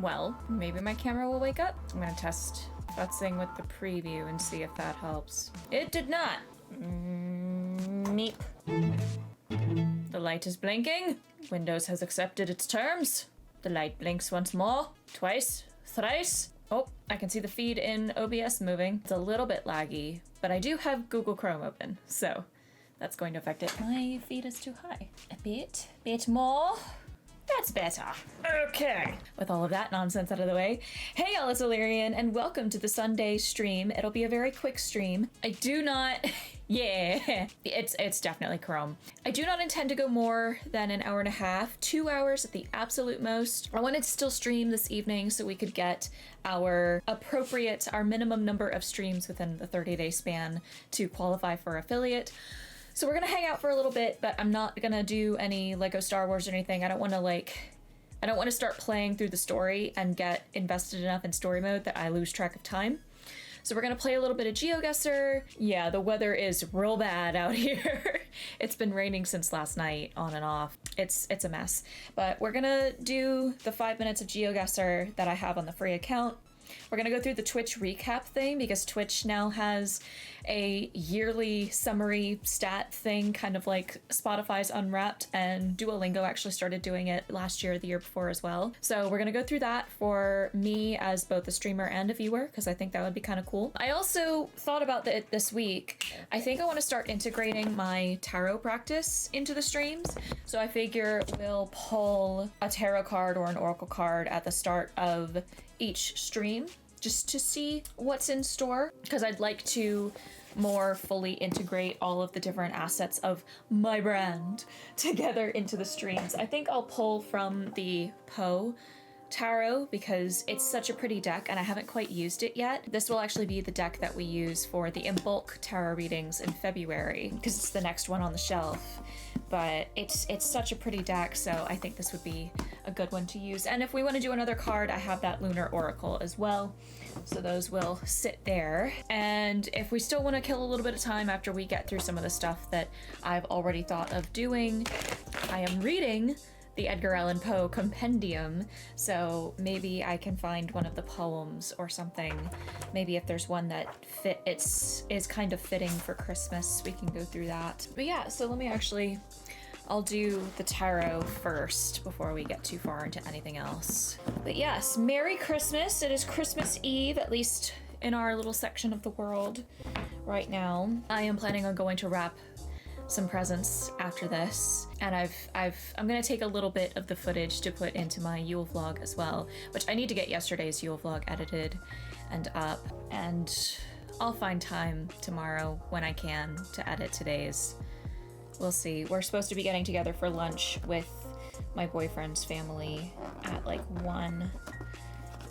Well, maybe my camera will wake up. I'm gonna test that thing with the preview and see if that helps. It did not. Meep. The light is blinking. Windows has accepted its terms. The light blinks once more, twice, thrice. Oh, I can see the feed in OBS moving. It's a little bit laggy, but I do have Google Chrome open, so that's going to affect it. My feed is too high. A bit more. That's better. Okay. With all of that nonsense out of the way, hey y'all, it's Alirien, and welcome to the Sunday stream. It'll be a very quick stream. I do not, yeah, it's definitely Chrome. I do not intend to go more than an hour and a half, 2 hours at the absolute most. I wanted to still stream this evening so we could get our minimum number of streams within the 30-day span to qualify for affiliate. So we're gonna hang out for a little bit, but I'm not gonna do any Lego Star Wars or anything. I don't want to start playing through the story and get invested enough in story mode that I lose track of time. So we're gonna play a little bit of GeoGuessr. Yeah, the weather is real bad out here. It's been raining since last night, on and off. It's a mess. But we're gonna do the 5 minutes of GeoGuessr that I have on the free account. We're gonna go through the Twitch recap thing because Twitch now has a yearly summary stat thing, kind of like Spotify's Unwrapped, and Duolingo actually started doing it last year or the year before as well. So we're gonna go through that for me as both a streamer and a viewer, because I think that would be kind of cool. I also thought about it this week. I think I want to start integrating my tarot practice into the streams. So I figure we'll pull a tarot card or an oracle card at the start of each stream just to see what's in store, because I'd like to more fully integrate all of the different assets of my brand together into the streams. I think I'll pull from the Poe Tarot because it's such a pretty deck and I haven't quite used it yet. This will actually be the deck that we use for the In Bulk tarot readings in February because it's the next one on the shelf. But it's such a pretty deck, so I think this would be a good one to use. And if we want to do another card, I have that Lunar Oracle as well, so those will sit there. And if we still want to kill a little bit of time after we get through some of the stuff that I've already thought of doing, I am reading the Edgar Allan Poe compendium, so maybe I can find one of the poems or something. Maybe if there's one that is kind of fitting for Christmas, we can go through that. But yeah, so I'll do the tarot first before we get too far into anything else. But yes, Merry Christmas. It is Christmas Eve, at least in our little section of the world right now. I am planning on going to wrap some presents after this, and I'm gonna take a little bit of the footage to put into my Yule vlog as well, which I need to get yesterday's Yule vlog edited and up, and I'll find time tomorrow when I can to edit today's. We'll see. We're supposed to be getting together for lunch with my boyfriend's family at like 1,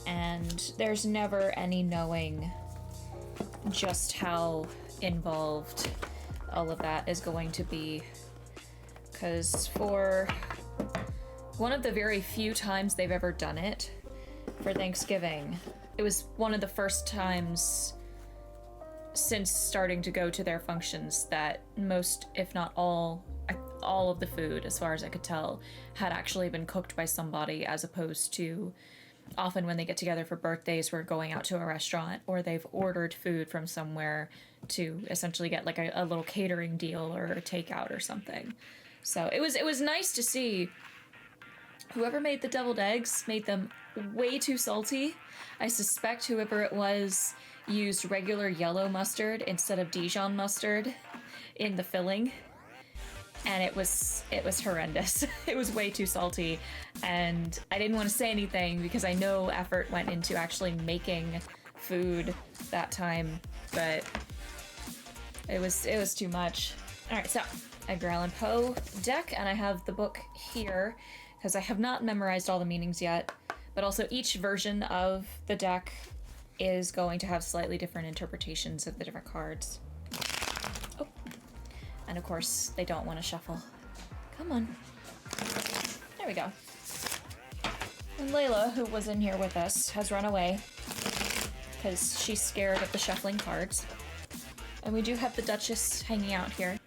and there's never any knowing just how involved all of that is going to be, because for one of the very few times they've ever done it for Thanksgiving, it was one of the first times since starting to go to their functions that most, if not all of the food, as far as I could tell, had actually been cooked by somebody, as opposed to often when they get together for birthdays, we're going out to a restaurant or they've ordered food from somewhere to essentially get like a little catering deal or a takeout or something. So it was nice to see. Whoever made the deviled eggs made them way too salty. I suspect whoever it was used regular yellow mustard instead of Dijon mustard in the filling. And it was horrendous. It was way too salty, and I didn't want to say anything because I know effort went into actually making food that time, but it was too much. All right, so Edgar Allan Poe deck, and I have the book here because I have not memorized all the meanings yet, but also each version of the deck is going to have slightly different interpretations of the different cards. Oh. And of course, they don't want to shuffle. Come on. There we go. And Layla, who was in here with us, has run away because she's scared of the shuffling cards. And we do have the Duchess hanging out here.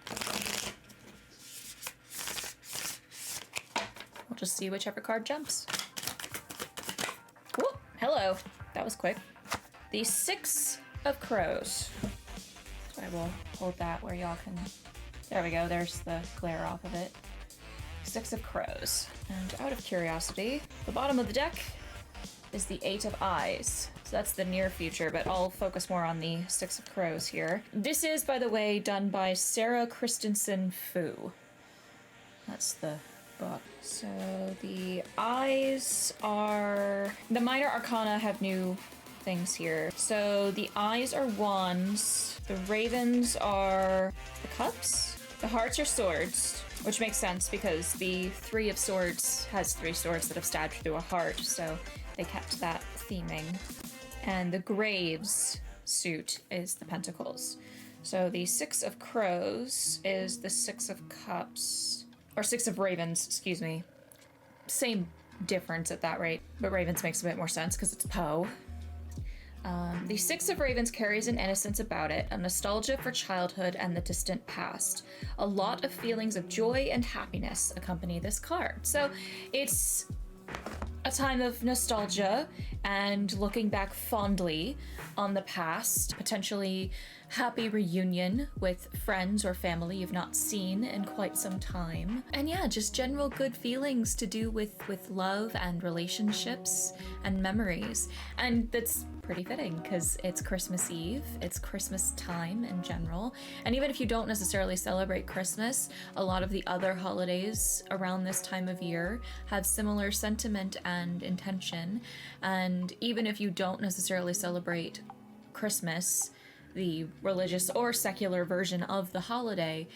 We'll just see whichever card jumps. Woo! Hello. That was quick. The Six of Crows. So I will hold that where y'all can... There we go. There's the glare off of it. Six of Crows. And out of curiosity, the bottom of the deck is the Eight of Eyes. So that's the near future, but I'll focus more on the Six of Crows here. This is, by the way, done by Sarah Christensen Fu. That's the book. So the eyes are... The minor arcana have new things here. So the eyes are wands. The ravens are the cups. The hearts are swords, which makes sense because the Three of Swords has three swords that have stabbed through a heart, so they kept that theming. And the graves suit is the pentacles. So the Six of Crows is the Six of Cups, or Six of Ravens, excuse me. Same difference at that rate, but ravens makes a bit more sense because it's Poe. The Six of Ravens carries an innocence about it, a nostalgia for childhood and the distant past. A lot of feelings of joy and happiness accompany this card. So it's a time of nostalgia and looking back fondly on the past, potentially happy reunion with friends or family you've not seen in quite some time. And yeah, just general good feelings to do with love and relationships and memories. And that's pretty fitting because it's Christmas Eve, it's Christmas time in general. And even if you don't necessarily celebrate Christmas, a lot of the other holidays around this time of year have similar sentiment and intention. And even if you don't necessarily celebrate Christmas, the religious or secular version of the holiday,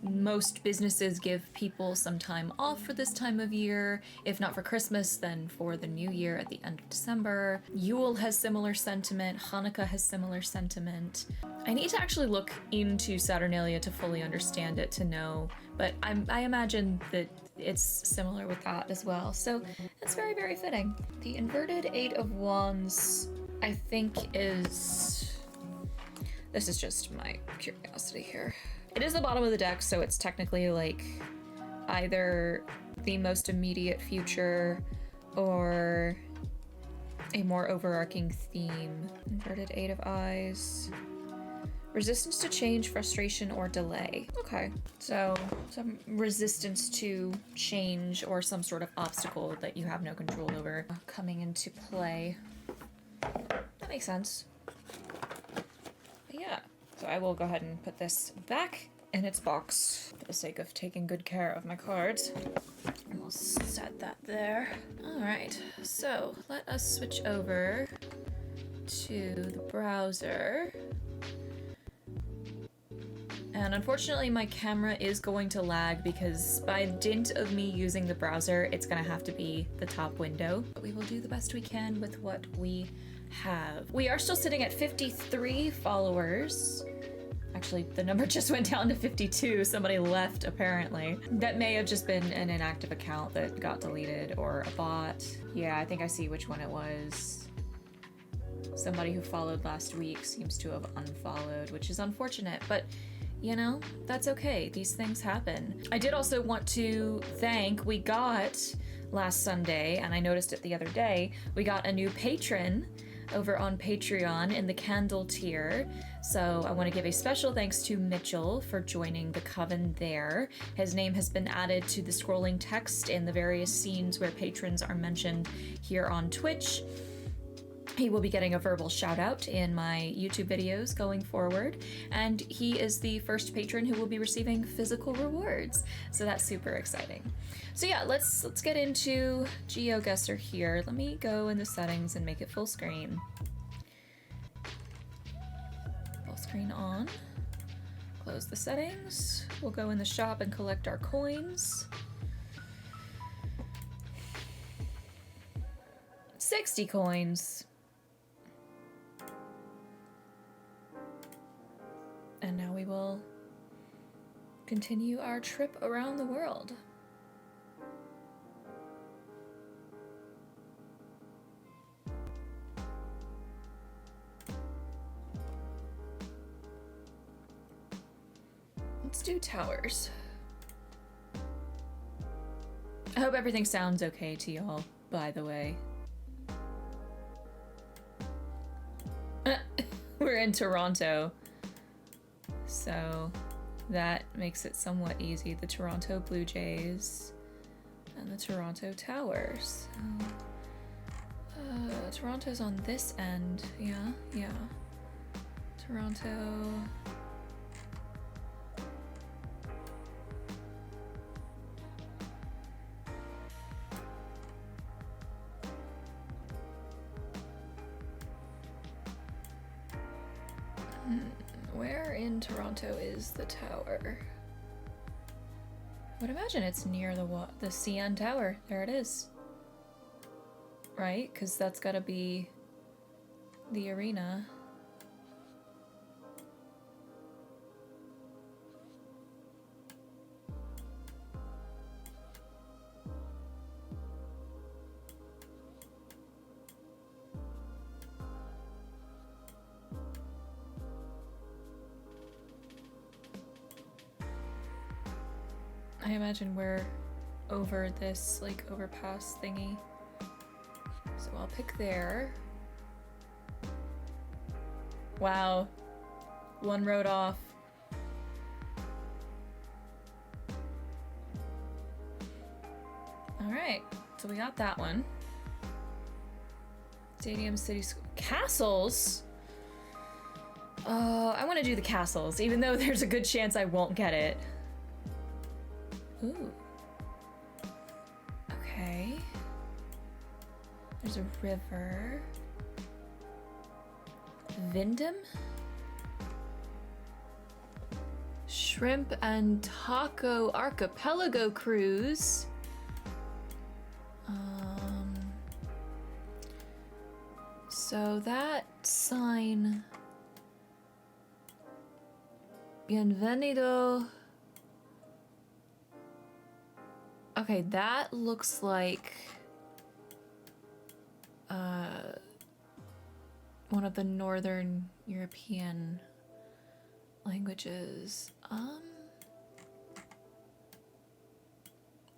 most businesses give people some time off for this time of year. If not for Christmas, then for the new year at the end of December. Yule has similar sentiment. Hanukkah has similar sentiment. I need to actually look into Saturnalia to fully understand it, to know, but I imagine that it's similar with that as well. So it's very, very fitting. The inverted Eight of Wands, I think, is... This is just my curiosity here. It is the bottom of the deck, so it's technically like either the most immediate future or a more overarching theme. Inverted Eight of Eyes. Resistance to change, frustration, or delay. Okay, so some resistance to change or some sort of obstacle that you have no control over coming into play. That makes sense. Yeah, so I will go ahead and put this back in its box for the sake of taking good care of my cards. And we'll set that there. All right, so let us switch over to the browser. And unfortunately, my camera is going to lag because by dint of me using the browser, it's gonna have to be the top window. But we will do the best we can with what we have. We are still sitting at 53 followers. Actually, the number just went down to 52. Somebody left, apparently. That may have just been an inactive account that got deleted or a bot. Yeah, I think I see which one it was. Somebody who followed last week seems to have unfollowed, which is unfortunate, but you know, that's okay. These things happen. I did also want to thank, we got last Sunday, and I noticed it the other day, we got a new patron over on Patreon in the candle tier. So I want to give a special thanks to Mitchell for joining the coven there. His name has been added to the scrolling text in the various scenes where patrons are mentioned here on Twitch. He will be getting a verbal shout out in my YouTube videos going forward, and he is the first patron who will be receiving physical rewards. So that's super exciting. So yeah, let's get into GeoGuessr here. Let me go in the settings and make it full screen. Full screen on. Close the settings. We'll go in the shop and collect our coins. 60 coins. And now we will continue our trip around the world. Let's do towers. I hope everything sounds okay to y'all, by the way. we're in Toronto. So that makes it somewhat easy. The Toronto Blue Jays and the Toronto Towers. So, Toronto's on this end. Yeah. Toronto. Where in Toronto is the tower? I would imagine it's near the CN Tower. There it is. Right? Because that's gotta be the arena. I imagine we're over this, like, overpass thingy. So I'll pick there. Wow. One road off. Alright, so we got that one. Stadium, city, school. Castles? I want to do the castles, even though there's a good chance I won't get it. Ooh. Okay. There's a river. Vindom? Shrimp and Taco Archipelago Cruise. So that sign... Bienvenido... Okay, that looks like one of the Northern European languages.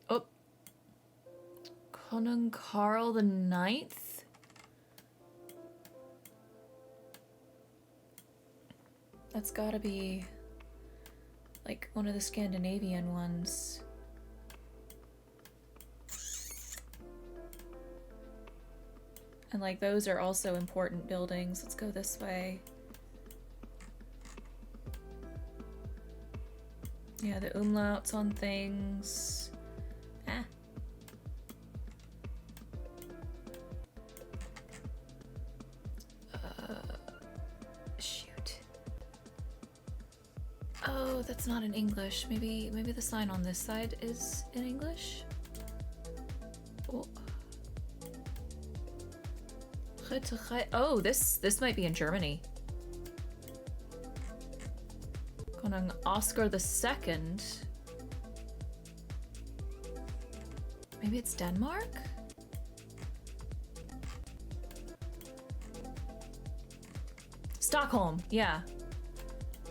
Oh, Konung Karl the Ninth. That's gotta be like one of the Scandinavian ones. And like those are also important buildings. Let's go this way. Yeah, the umlauts on things. Ah. Shoot. Oh, that's not in English. Maybe the sign on this side is in English? Oh. Oh, this might be in Germany. Konung Oscar II. Maybe it's Denmark? Stockholm, yeah.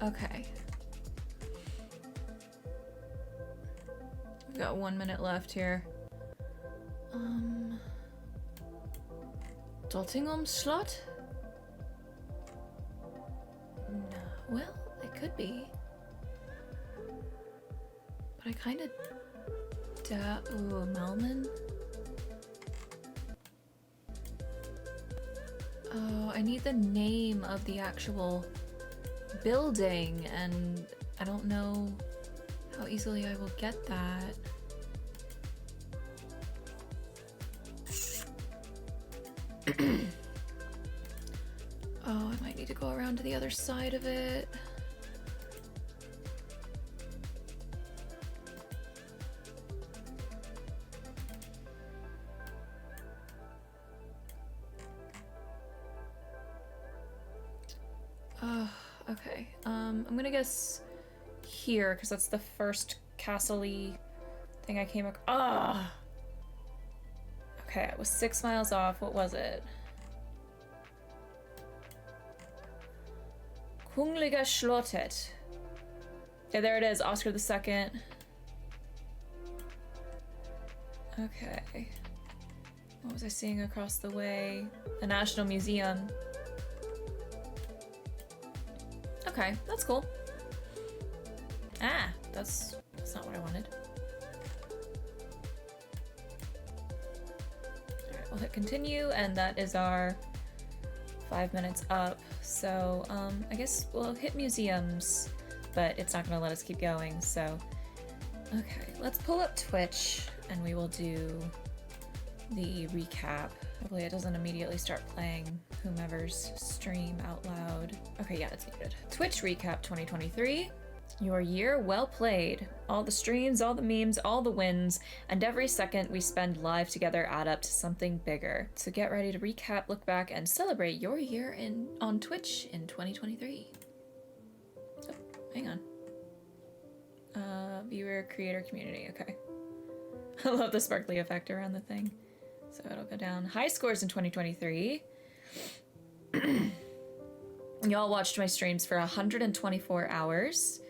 Okay. We've got 1 minute left here. Dottinghamslot? No. Well, it could be. But I kind of... Ooh, Malman? Oh, I need the name of the actual building, and I don't know how easily I will get that. Oh, I might need to go around to the other side of it. Okay. I'm gonna guess here, because that's the first castle-y thing I came across. Ah! Okay, I was 6 miles off. What was it? Kungliga Slottet. Yeah, there it is. Oscar II. Okay. What was I seeing across the way? The National Museum. Okay, that's cool. Ah, that's not what I wanted. Alright, we'll hit continue, and that is our 5 minutes up. So, I guess we'll hit museums, but it's not gonna let us keep going, so. Okay, let's pull up Twitch, and we will do the recap. Hopefully it doesn't immediately start playing whomever's stream out loud. Okay, yeah, it's muted. Twitch recap 2023. Your year well played. All the streams, all the memes, all the wins, and every second we spend live together add up to something bigger. So get ready to recap, look back, and celebrate your year on Twitch in 2023. Oh, hang on. Viewer, creator, community, okay. I love the sparkly effect around the thing. So it'll go down. High scores in 2023. Y'all watched my streams for 124 hours.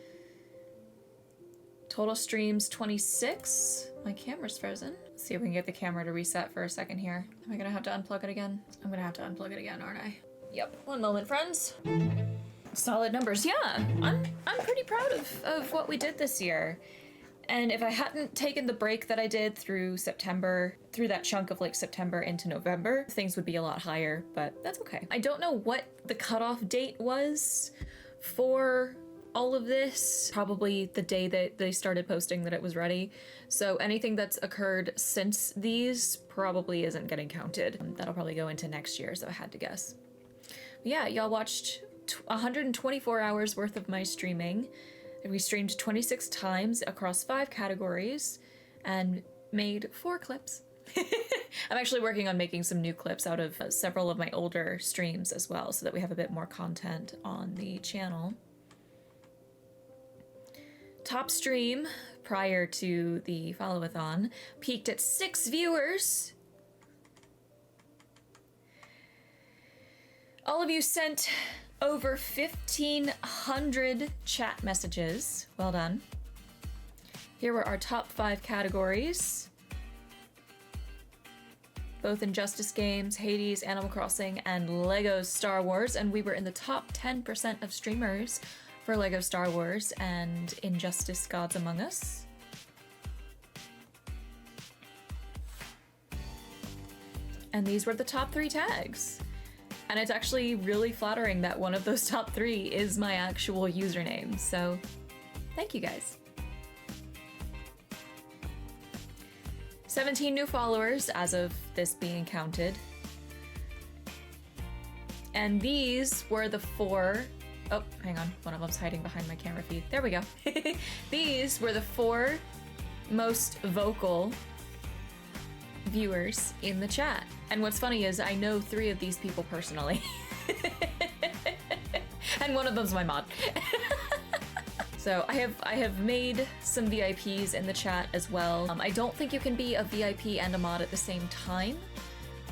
Total streams 26. My camera's frozen. Let's see if we can get the camera to reset for a second here. Am I gonna have to unplug it again? I'm gonna have to unplug it again, aren't I? Yep. One moment, friends. Solid numbers. Yeah, I'm pretty proud of what we did this year. And if I hadn't taken the break that I did through September, through that chunk of like September into November, things would be a lot higher, but that's okay. I don't know what the cutoff date was for all of this. Probably the day that they started posting that it was ready. So anything that's occurred since these probably isn't getting counted. That'll probably go into next year, so I had to guess. But yeah, y'all watched 124 hours worth of my streaming. We streamed 26 times across 5 categories and made 4 clips. I'm actually working on making some new clips out of several of my older streams as well, so that we have a bit more content on the channel. Top stream prior to the follow-a-thon peaked at 6 viewers. All of you sent over 1,500 chat messages. Well done. Here were our top 5 categories. Both Injustice games, Hades, Animal Crossing, and LEGO Star Wars. And we were in the top 10% of streamers for LEGO Star Wars and Injustice Gods Among Us. And these were the top 3 tags. And it's actually really flattering that one of those top 3 is my actual username, so thank you guys. 17 new followers as of this being counted. And these were the 4... Oh, hang on, one of them's hiding behind my camera feed. There we go. These were the 4 most vocal viewers in the chat. And what's funny is I know 3 of these people personally. And one of them's my mod. So I have made some VIPs in the chat as well. I don't think you can be a VIP and a mod at the same time,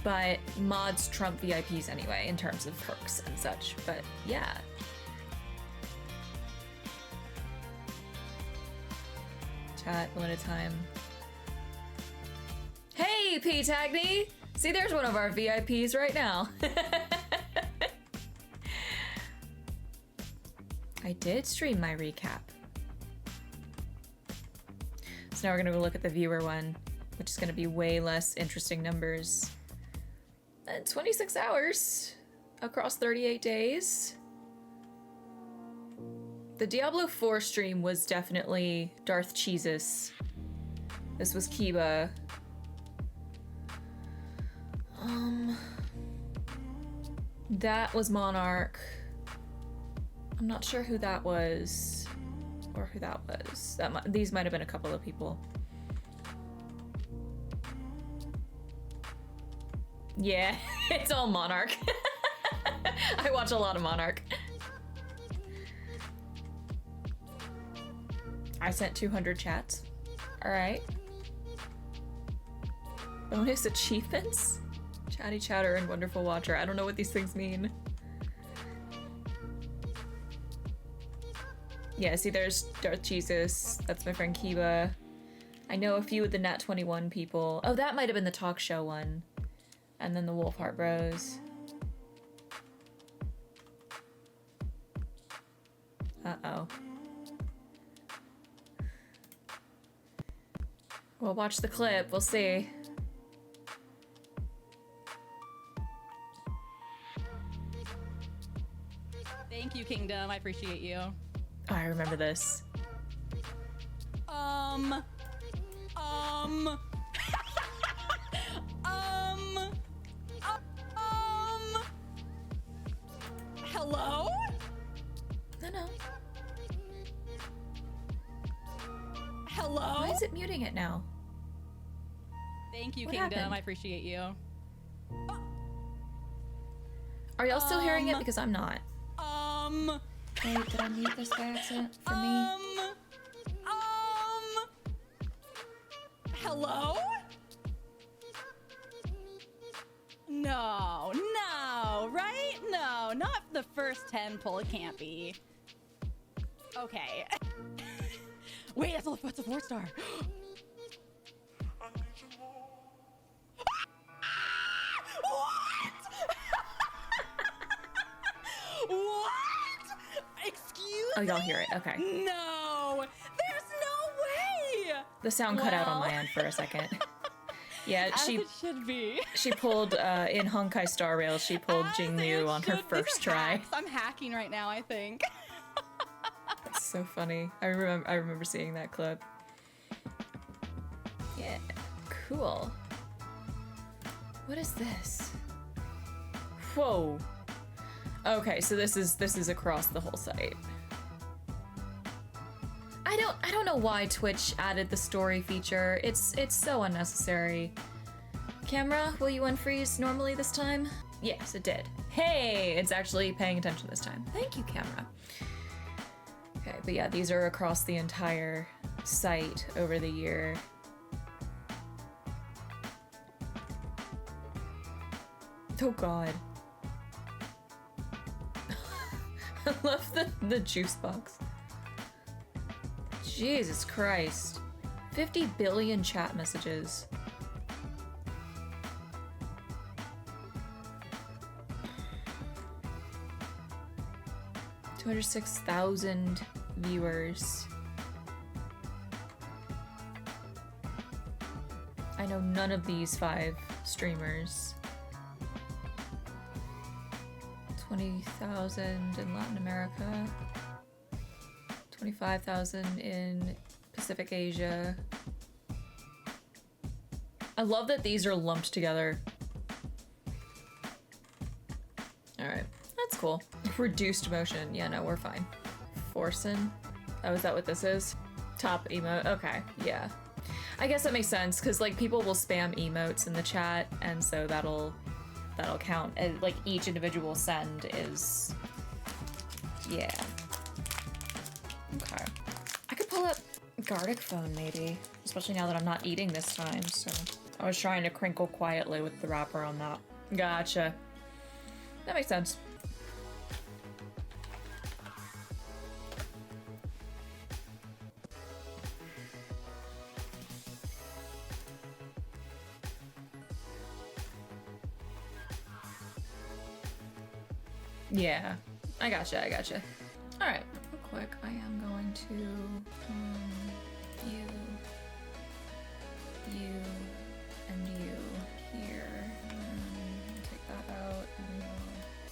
but mods trump VIPs anyway in terms of perks and such, but yeah. Chat, limited time. Hey, P-Tagny! See, there's one of our VIPs right now. I did stream my recap. So now we're gonna go look at the viewer one, which is gonna be way less interesting numbers. 26 hours across 38 days. The Diablo 4 stream was definitely Darth Cheesus. This was Kiba. That was Monarch. I'm not sure who that was, or who that was. These might have been a couple of people. Yeah, it's all Monarch. I watch a lot of Monarch. I sent 200 chats. All right. Bonus achievements? Chatty Chatter and Wonderful Watcher. I don't know what these things mean. Yeah, see, there's Darth Jesus. That's my friend Kiba. I know a few of the Nat 21 people. Oh, that might have been the talk show one. And then the Wolfheart Bros. Uh-oh. We'll watch the clip, we'll see. Thank you, Kingdom. I appreciate you. Oh, I remember this. Um. Hello? No. Hello? Why is it muting it now? Thank you, What Kingdom. happened? I appreciate you. Are y'all still hearing it? Because I'm not. Wait, did I mute this by accident for me? Hello? No, right? No, not the first 10 pull. It can't be. Okay. Wait, that's a 4-star. What? What? Excuse Oh, me? y'all hear it. Okay. No, there's no way. The sound cut out on my end for a second. Yeah, As it should be. she pulled in Honkai Star Rail. She pulled As Jingyu it on her should. first These are try. hacks. I'm hacking right now, I think. That's so funny. I remember seeing that clip. Yeah, cool. What is this? Whoa. Okay, so this is across the whole site. I don't know why Twitch added the story feature. It's so unnecessary. Camera, will you unfreeze normally this time? Yes, it did. Hey, it's actually paying attention this time. Thank you, camera. Okay, but yeah, these are across the entire site over the year. Oh god. I love the juice box. Jesus Christ. 50 billion chat messages. $206,000 viewers. I know none of these 5 streamers. 20,000 in Latin America. 25,000 in Pacific Asia. I love that these are lumped together. Alright, that's cool. Reduced motion. Yeah, no, we're fine. Forsen. Oh, is that what this is? Top emote. Okay, yeah. I guess that makes sense, because like people will spam emotes in the chat, and so that'll count. And like each individual send is... yeah. Okay. I could pull up Gartic phone maybe, especially now that I'm not eating this time, so... I was trying to crinkle quietly with the wrapper on that. Gotcha. That makes sense. Yeah, I gotcha. All right, real quick, I am going to you, and you here. Take that out. And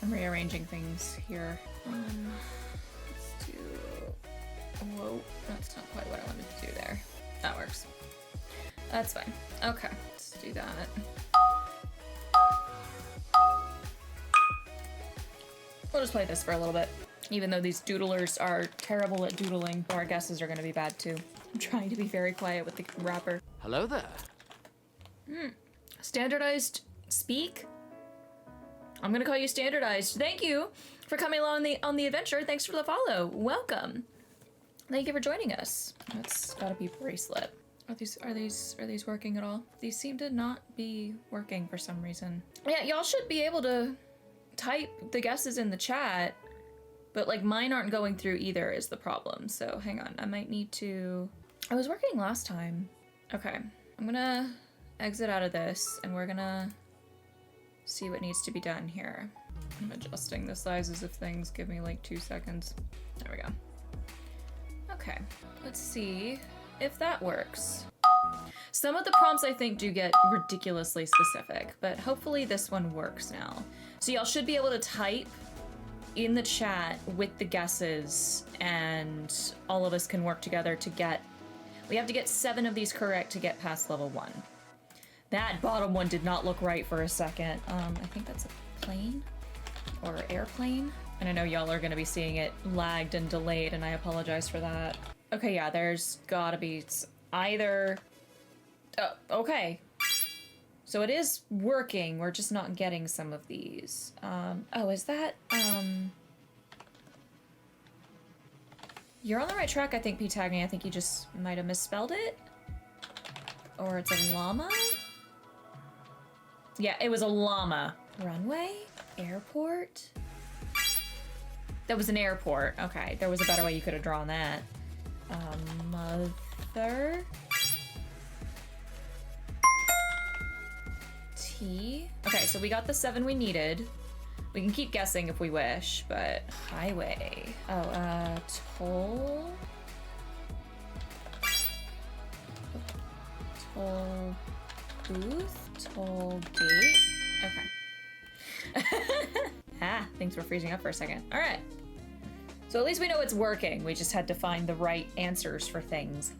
I'm rearranging things here. Let's do. Whoa, that's not quite what I wanted to do there. That works. That's fine. Okay, let's do that. We'll just play this for a little bit. Even though these doodlers are terrible at doodling, our guesses are gonna be bad too. I'm trying to be very quiet with the wrapper. Hello there. Standardized speak? I'm gonna call you standardized. Thank you for coming along on the adventure. Thanks for the follow. Welcome. Thank you for joining us. That's gotta be bracelet. Are these working at all? These seem to not be working for some reason. Yeah, y'all should be able to type the guesses in the chat, but like mine aren't going through either is the problem. So hang on, I might need to... I was working last time. Okay, I'm gonna exit out of this and we're gonna see what needs to be done here. I'm adjusting the sizes of things. Give me like 2 seconds. There we go. Okay, let's see if that works. Some of the prompts I think do get ridiculously specific, but hopefully this one works now. So y'all should be able to type in the chat with the guesses, and all of us can work together to get... We have to get 7 of these correct to get past level 1. That bottom one did not look right for a second. I think that's a plane or airplane. And I know y'all are gonna be seeing it lagged and delayed, and I apologize for that. Okay, yeah, there's gotta be either... Oh, okay. So it is working, we're just not getting some of these. Oh, is that, You're on the right track, I think, P-Tagny. I think you just might have misspelled it. Or it's a llama? Yeah, it was a llama. Runway? Airport? That was an airport. Okay, there was a better way you could have drawn that. Mother? T? Okay, so we got the 7 we needed. We can keep guessing if we wish, but highway. Oh, toll? Toll booth? Toll gate? Okay. Ah, things were freezing up for a second. All right. So at least we know it's working. We just had to find the right answers for things.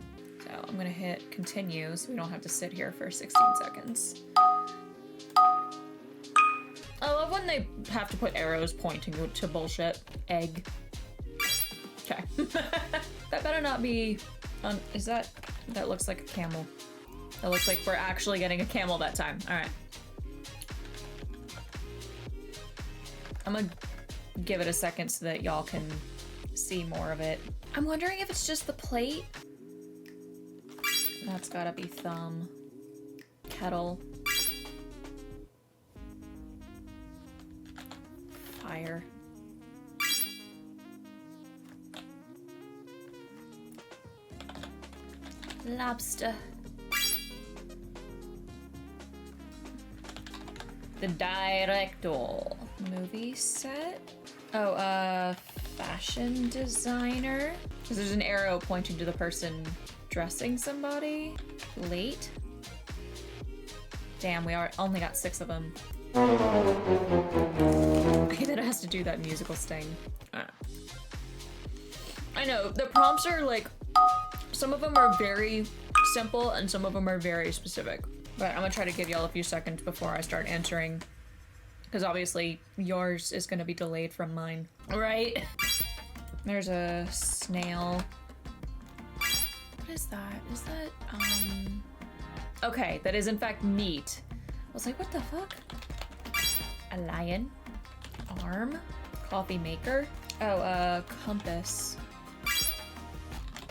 So I'm gonna hit continue so we don't have to sit here for 16 seconds. I love when they have to put arrows pointing to bullshit. Egg. Okay. That better not be... is that... That looks like a camel. That looks like we're actually getting a camel that time. Alright. I'm gonna give it a second so that y'all can see more of it. I'm wondering if it's just the plate. That's gotta be thumb. Kettle. Fire. Lobster. The director. Movie set? Oh, fashion designer? Because there's an arrow pointing to the person dressing somebody. Late? Damn, we only got 6 of them. I hate that it has to do that musical sting. I know, the prompts are like, some of them are very simple and some of them are very specific. But I'm gonna try to give y'all a few seconds before I start answering. Because obviously yours is gonna be delayed from mine. Right? There's a snail. What is that? Is that, okay, that is in fact meat. I was like, what the fuck? A lion. Arm. Coffee maker. Oh, compass.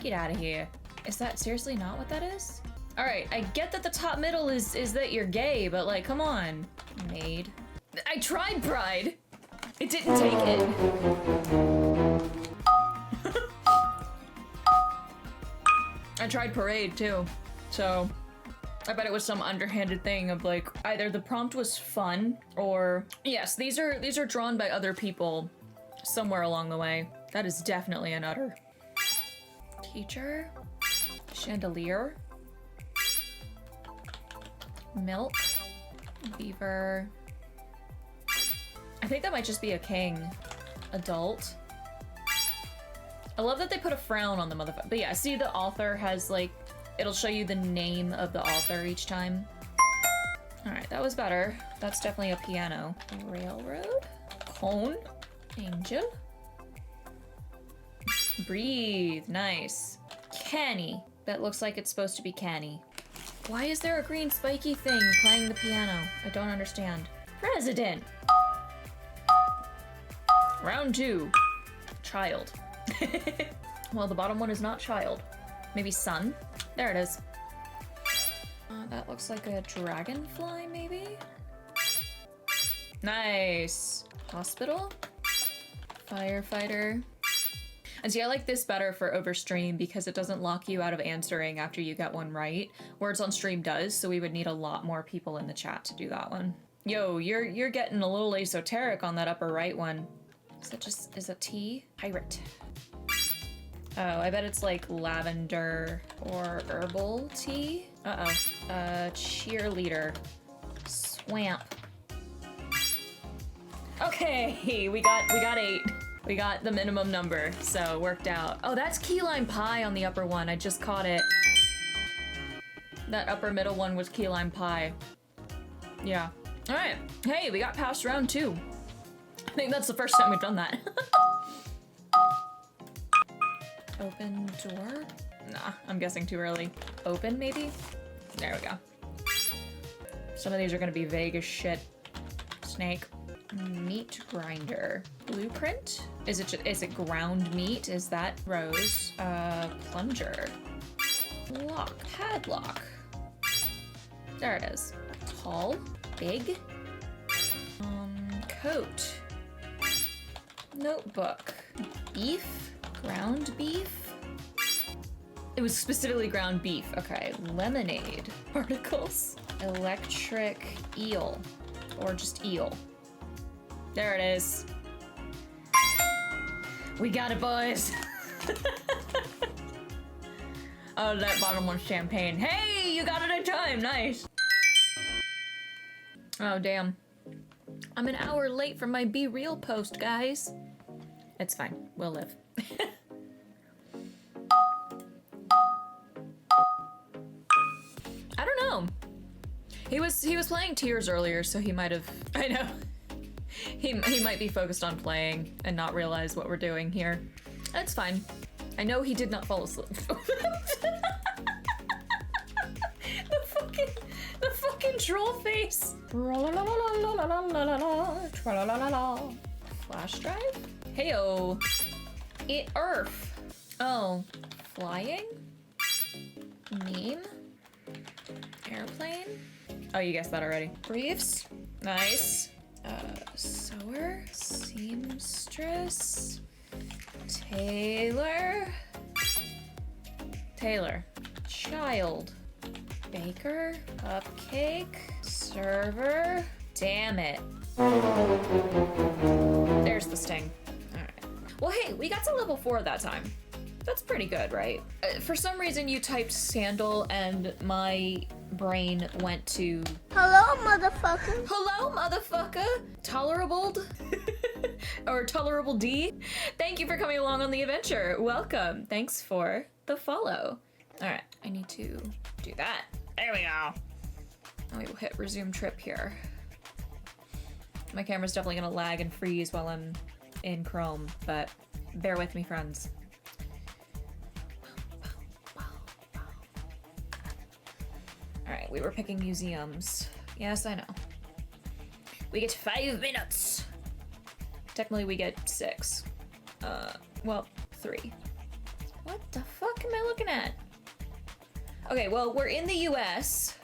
Get out of here. Is that seriously not what that is? All right, I get that the top middle is that you're gay, but like, come on. Maid. I tried pride. It didn't take it. I tried parade too, so I bet it was some underhanded thing of like either the prompt was fun or yes, these are drawn by other people somewhere along the way. That is definitely an utter. Teacher, chandelier, milk, beaver. I think that might just be a king. Adult. I love that they put a frown on the motherfucker. But yeah, see the author has like, it'll show you the name of the author each time. All right, that was better. That's definitely a piano. Railroad? Cone? Angel? Breathe, nice. Canny. That looks like it's supposed to be canny. Why is there a green spiky thing playing the piano? I don't understand. President. Round 2. Child. Well, the bottom one is not child. Maybe sun? There it is. That looks like a dragonfly, maybe? Nice. Hospital? Firefighter. And see, I like this better for overstream because it doesn't lock you out of answering after you get one right. Words on stream does, so we would need a lot more people in the chat to do that one. Yo, you're getting a little esoteric on that upper right one. Is that just, is a T? Pirate. Oh, I bet it's like lavender or herbal tea. Uh-oh. Cheerleader. Swamp. Okay, we got 8. We got the minimum number, so it worked out. Oh, that's key lime pie on the upper one. I just caught it. That upper middle one was key lime pie. Yeah. All right. Hey, we got past round 2. I think that's the first time we've done that. Open door? Nah, I'm guessing too early. Open, maybe? There we go. Some of these are gonna be vague as shit. Snake. Meat grinder. Blueprint? Is it ground meat? Is that rose? Plunger. Lock. Padlock. There it is. Tall. Big. Coat. Notebook. Beef. Ground beef. It was specifically ground beef. Okay. Lemonade. Particles. Electric eel. Or just eel. There it is. We got it, boys. Oh, that bottom one's champagne. Hey, you got it in time. Nice. Oh, damn. I'm an hour late for my Be Real post, guys. It's fine. We'll live. I don't know. He was playing Tears earlier, so he might have. I know. He might be focused on playing and not realize what we're doing here. That's fine. I know he did not fall asleep. the fucking troll face. Flash drive? Heyo. Earth. Oh. Flying? Meme? Airplane? Oh, you guessed that already. Briefs? Nice. Sewer? Seamstress? Taylor? Child? Baker? Cupcake? Server? Damn it. There's the sting. Alright. Well, hey, we got to level 4 that time. That's pretty good, right? For some reason, you typed sandal and my brain went to... Hello, motherfucker. Hello, motherfucker. Tolerable? Or tolerable D? Thank you for coming along on the adventure. Welcome. Thanks for the follow. All right, I need to do that. There we go. And we will hit resume trip here. My camera's definitely gonna lag and freeze while I'm in Chrome, but bear with me, friends. All right, we were picking museums. Yes, I know. We get 5 minutes. Technically, we get 6. Well, 3. What the fuck am I looking at? Okay, well, we're in the US.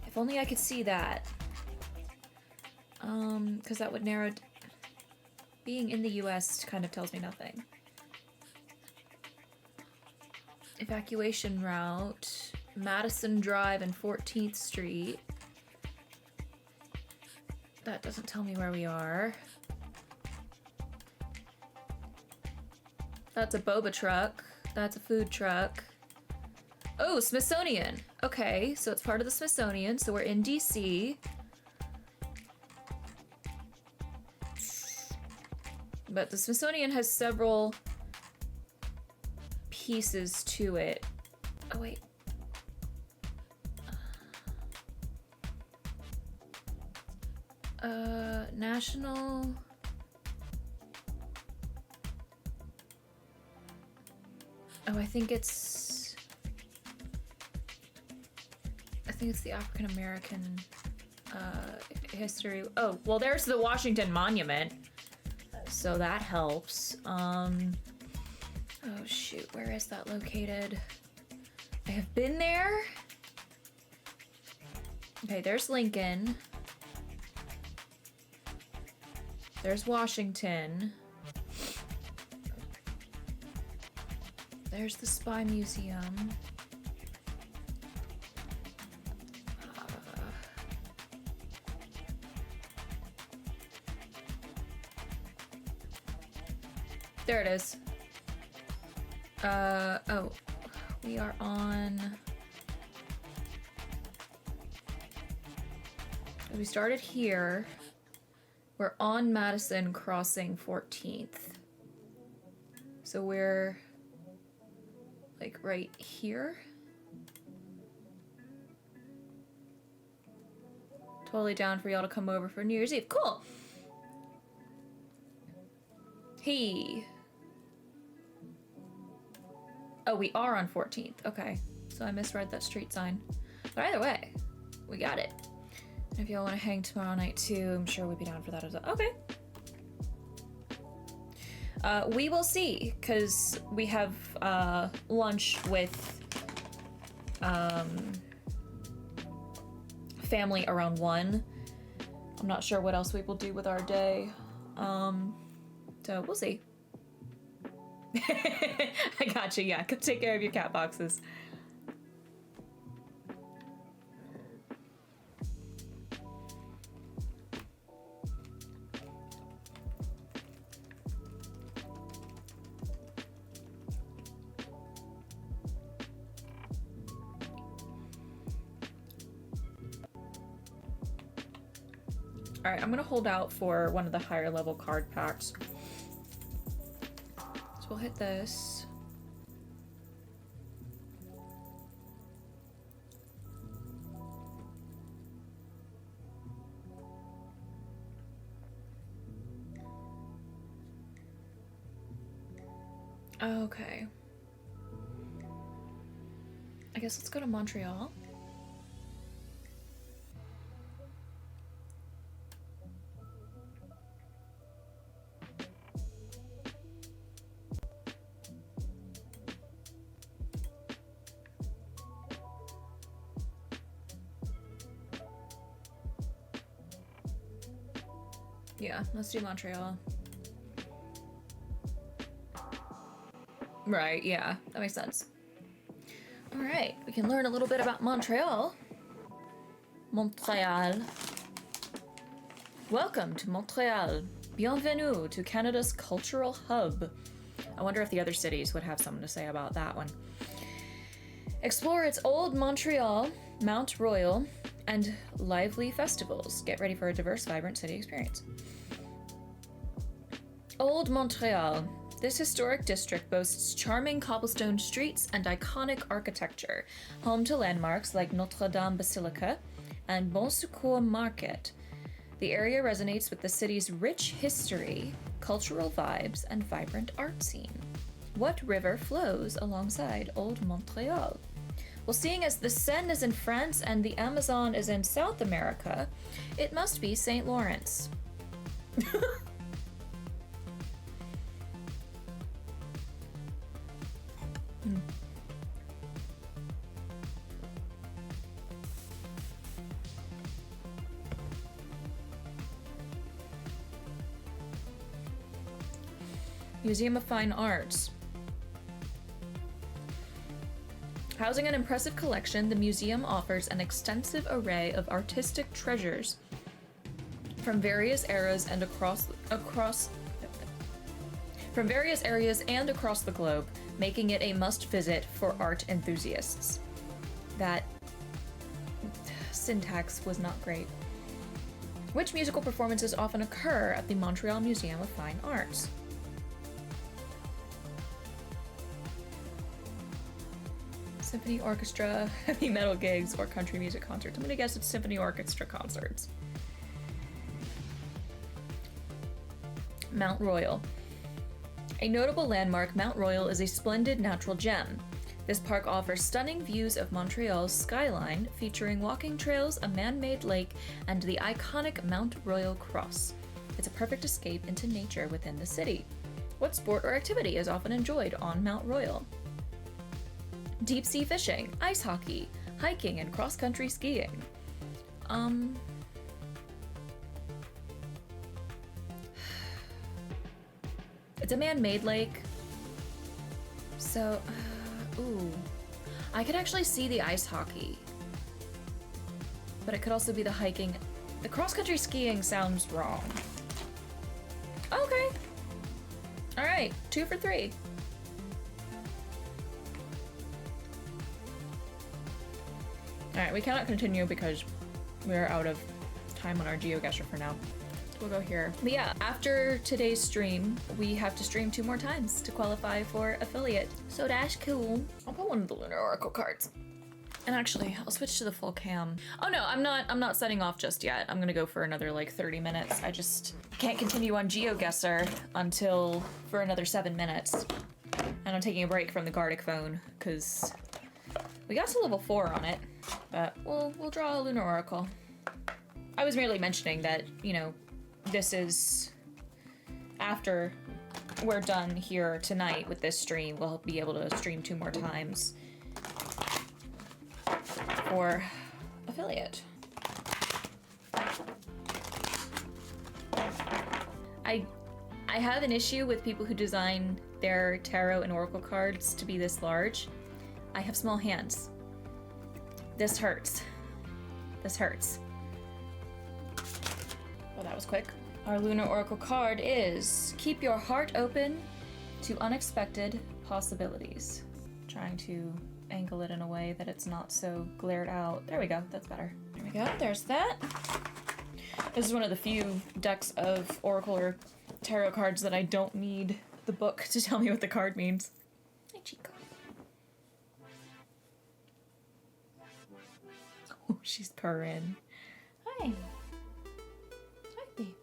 If only I could see that. Because that would narrow... Being in the US kind of tells me nothing. Evacuation route... Madison Drive and 14th Street. That doesn't tell me where we are. That's a boba truck. That's a food truck. Oh, Smithsonian. Okay, so it's part of the Smithsonian, so we're in DC. But the Smithsonian has several pieces to it. Oh, wait. National... Oh, I think it's the African American history. Oh, well, there's the Washington Monument, so that helps. Oh shoot, where is that located? I have been there. Okay, there's Lincoln. There's Washington. There's the Spy Museum. There it is. Oh, we are on... We started here. We're on Madison crossing 14th. So we're like right here. Totally down for y'all to come over for New Year's Eve. Cool. Hey. Oh, we are on 14th. Okay. So I misread that street sign. But either way, we got it. And if y'all want to hang tomorrow night too, I'm sure we'd be down for that as well. Okay. We will see, because we have lunch with family around 1. I'm not sure what else we will do with our day. So we'll see. I gotcha, yeah. Come take care of your cat boxes. All right, I'm gonna hold out for one of the higher level card packs. So we'll hit this. Okay. I guess let's go to Montreal. Yeah, let's do Montreal. Right, yeah, that makes sense. All right, we can learn a little bit about Montreal. Montreal. Welcome to Montreal. Bienvenue to Canada's cultural hub. I wonder if the other cities would have something to say about that one. Explore its old Montreal, Mount Royal, and lively festivals. Get ready for a diverse, vibrant city experience. Old Montreal. This historic district boasts charming cobblestone streets and iconic architecture, home to landmarks like Notre Dame Basilica and Bon Secours Market. The area resonates with the city's rich history, cultural vibes, and vibrant art scene. What river flows alongside Old Montreal? Well, seeing as the Seine is in France and the Amazon is in South America, it must be St. Lawrence. Museum of Fine Arts. Housing an impressive collection, the museum offers an extensive array of artistic treasures from various eras and across the globe, making it a must-visit for art enthusiasts. That syntax was not great. Which musical performances often occur at the Montreal Museum of Fine Arts? Symphony orchestra, heavy metal gigs, or country music concerts. I'm gonna guess it's symphony orchestra concerts. Mount Royal. A notable landmark, Mount Royal is a splendid natural gem. This park offers stunning views of Montreal's skyline, featuring walking trails, a man-made lake, and the iconic Mount Royal Cross. It's a perfect escape into nature within the city. What sport or activity is often enjoyed on Mount Royal? Deep sea fishing, ice hockey, hiking, and cross-country skiing. It's a man-made lake. So, ooh. I could actually see the ice hockey. But it could also be the hiking. The cross-country skiing sounds wrong. Okay. All right, 2 for 3. Alright, we cannot continue because we're out of time on our GeoGuessr for now. We'll go here. But yeah, after today's stream, we have to stream 2 more times to qualify for affiliate. So that's cool. I'll put one of the Lunar Oracle cards. And actually, I'll switch to the full cam. Oh no, I'm not setting off just yet. I'm gonna go for another like 30 minutes. I just can't continue on GeoGuessr until for another 7 minutes. And I'm taking a break from the Gartic phone because we got to level 4 on it, but we'll draw a Lunar Oracle. I was merely mentioning that, you know, this is after we're done here tonight with this stream, we'll be able to stream 2 more times for affiliate. I have an issue with people who design their tarot and oracle cards to be this large. I have small hands. This hurts. This hurts. Well, that was quick. Our Lunar Oracle card is Keep Your Heart Open to Unexpected Possibilities. Trying to angle it in a way that it's not so glared out. There we go, that's better. There we go, there's that. This is one of the few decks of Oracle or Tarot cards that I don't need the book to tell me what the card means. Hi, Chico. Oh, she's purring. Hi. Hi, baby.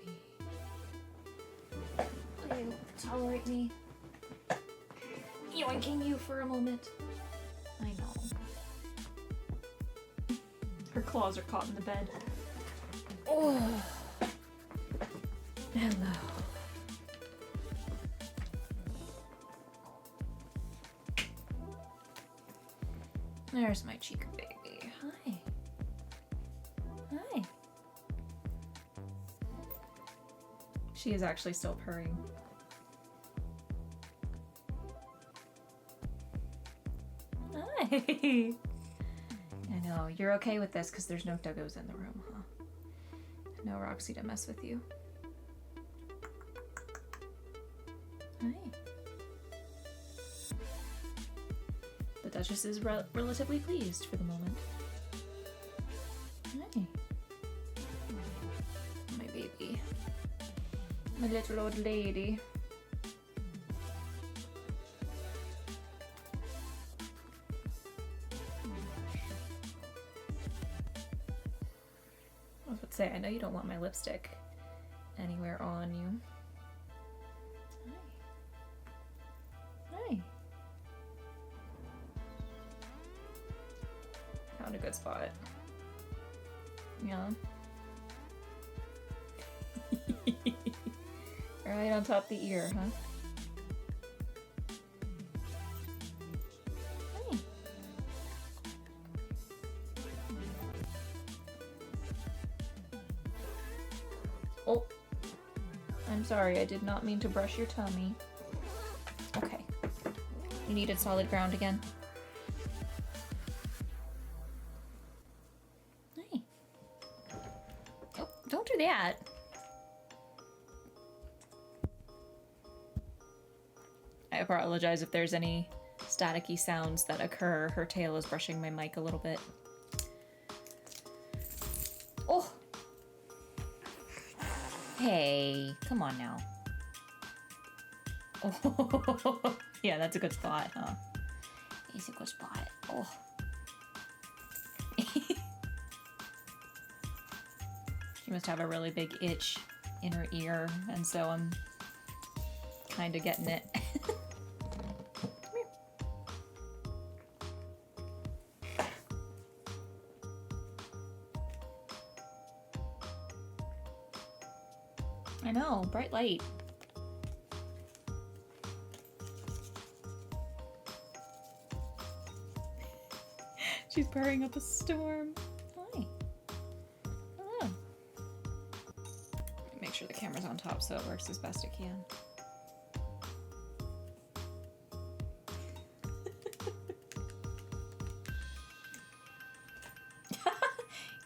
Will you tolerate me yoinking you for a moment? I know. Her claws are caught in the bed. Oh. Hello. There's my Chica baby. Hi. Hi. She is actually still purring. Hi. I know, you're okay with this because there's no doggos in the room, huh? No Roxy to mess with you. Hi. The Duchess is relatively pleased for the moment. Hi. My baby. My little old lady. I was about to say, I know you don't want my lipstick anywhere on you. Hi. Hi. Found a good spot. Yeah. Right on top of the ear, huh? Hey. Oh. I'm sorry, I did not mean to brush your tummy. Okay. You needed solid ground again? Hey. Oh, don't do that. I apologize if there's any staticky sounds that occur. Her tail is brushing my mic a little bit. Oh! Hey, come on now. Oh, yeah, that's a good spot, huh? It's a good spot. Oh. She must have a really big itch in her ear, and so I'm kind of getting it. I know, bright light. She's purring up a storm. Hi. Hello. Make sure the camera's on top so it works as best it can.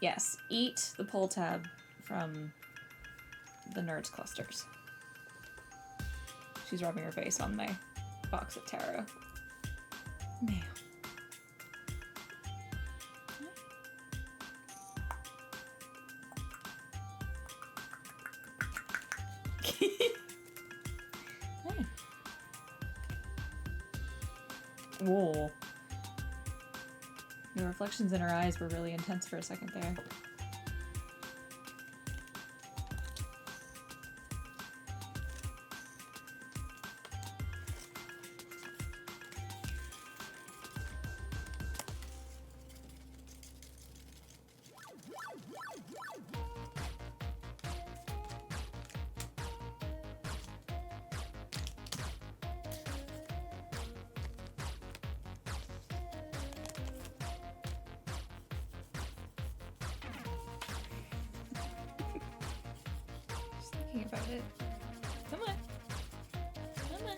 Yes, eat the pull tab from the Nerds clusters. She's rubbing her face on my box of tarot. Man. Hey. Whoa. The reflections in her eyes were really intense for a second there. About it. Come on. Come on.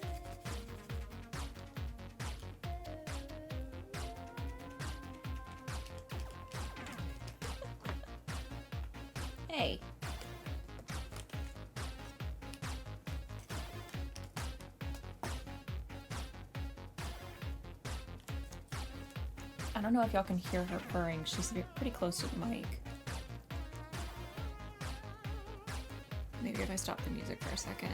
Hey. I don't know if y'all can hear her purring. She's pretty close to the mic. Maybe if I stop the music for a second.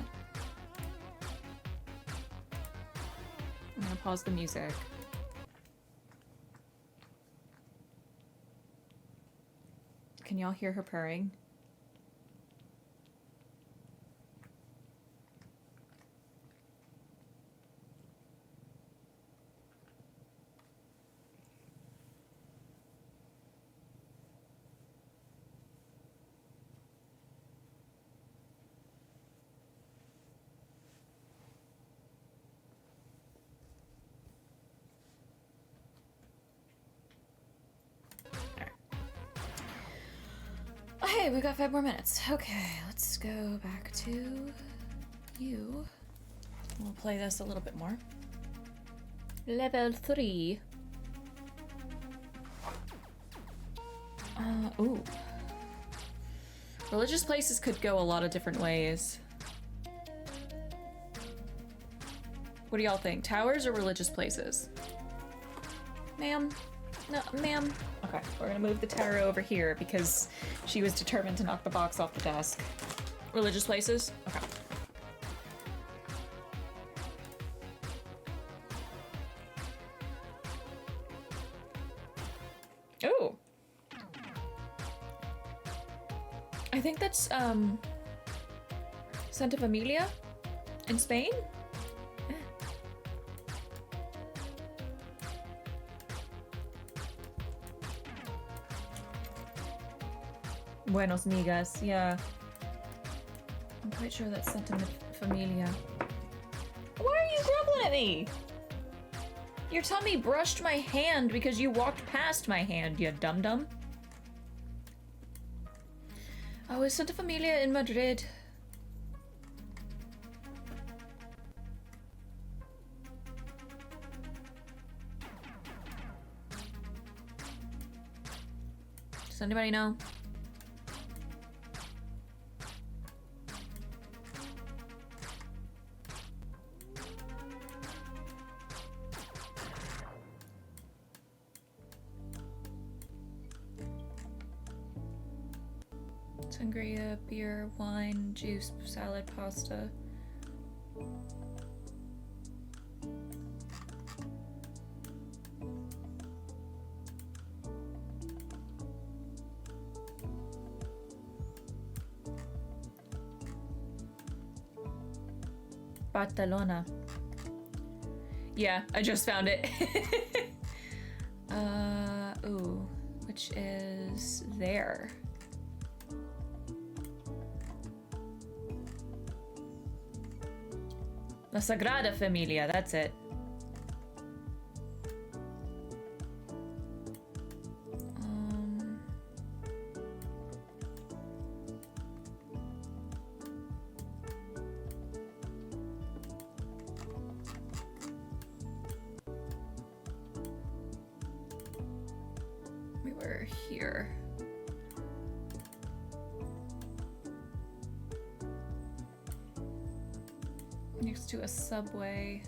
I'm gonna pause the music. Can y'all hear her purring? Okay, we got 5 more minutes. Okay, let's go back to you. We'll play this a little bit more. Level 3. Ooh. Religious places could go a lot of different ways. What do y'all think? Towers or religious places? Ma'am? No, ma'am. Okay, we're gonna move the tower over here because she was determined to knock the box off the desk. Religious places? Okay. Oh. I think that's, Santa Familia in Spain? Buenos migas, yeah. I'm quite sure that's Santa Familia. Why are you grumbling at me? Your tummy brushed my hand because you walked past my hand, you dum-dum. Oh, is Santa Familia in Madrid? Does anybody know? Sangria, beer, wine, juice, salad, pasta. Barcelona. Yeah, I just found it. Ooh, which is there. La Sagrada Familia, that's it. We were here. Next to a subway.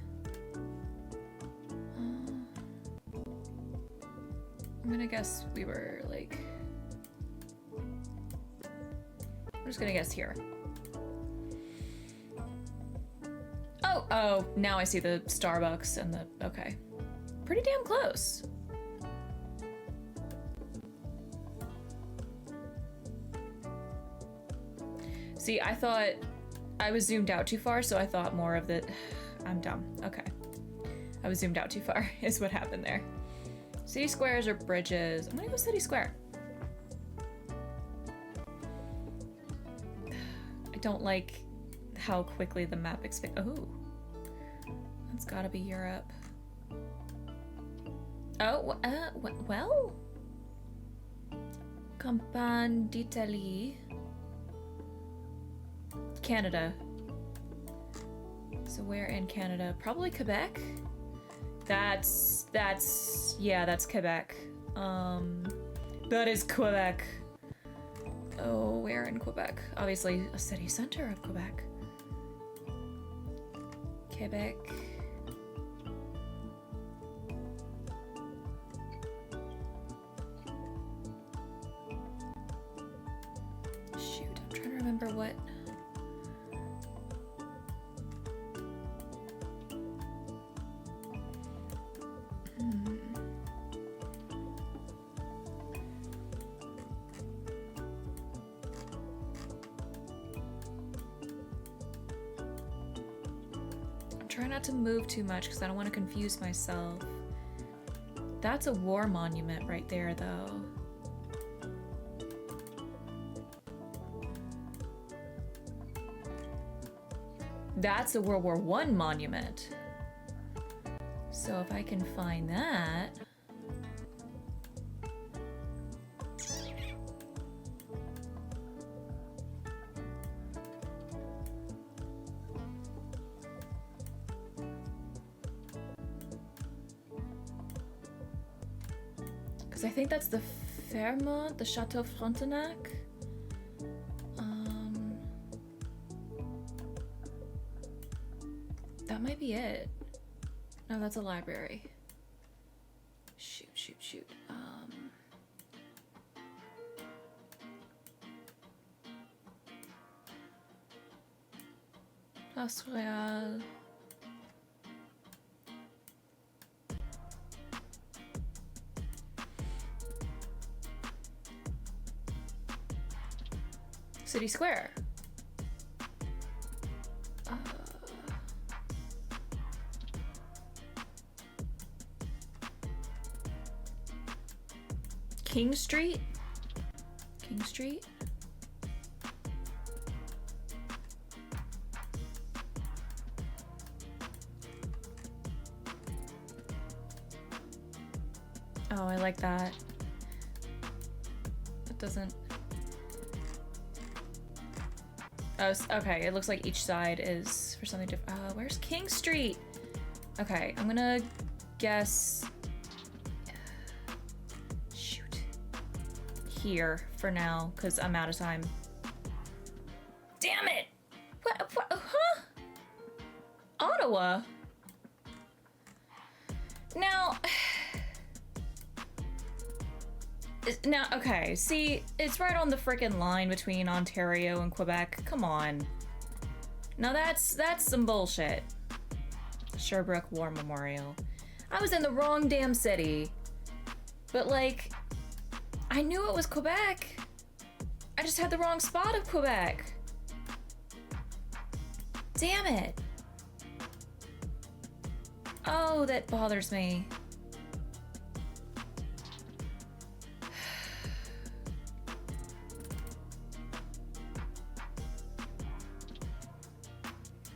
I'm gonna guess we were like... I'm just gonna guess here. Oh, now I see the Starbucks and the, okay. Pretty damn close. See, I thought I was zoomed out too far, so I thought more of the, I'm dumb, okay. I was zoomed out too far, is what happened there. City squares or bridges? I'm gonna go city square. I don't like how quickly the map expands. Oh, that's gotta be Europe. Oh, well? Campagne d'Italie. Canada. So where in Canada? Probably Quebec? Yeah, that's Quebec. That is Quebec. Oh, where in Quebec? Obviously a city center of Quebec. Quebec. Shoot, I'm trying to remember what. Try not to move too much because I don't want to confuse myself. That's a war monument right there, though. That's a World War I monument. So if I can find that... Because I think that's the Fairmont, the Chateau Frontenac. That might be it. No, that's a library. Shoot. Place Royale. City Square. King Street? King Street? Oh, I like that. It doesn't... Oh, okay, it looks like each side is for something different. Where's King Street? Okay, I'm gonna guess... Shoot. Here, for now, because I'm out of time. Damn it! What, huh? Ottawa? Now, okay, see, it's right on the frickin' line between Ontario and Quebec. Come on. Now that's some bullshit. Sherbrooke War Memorial. I was in the wrong damn city. But, like, I knew it was Quebec. I just had the wrong spot of Quebec. Damn it. Oh, that bothers me.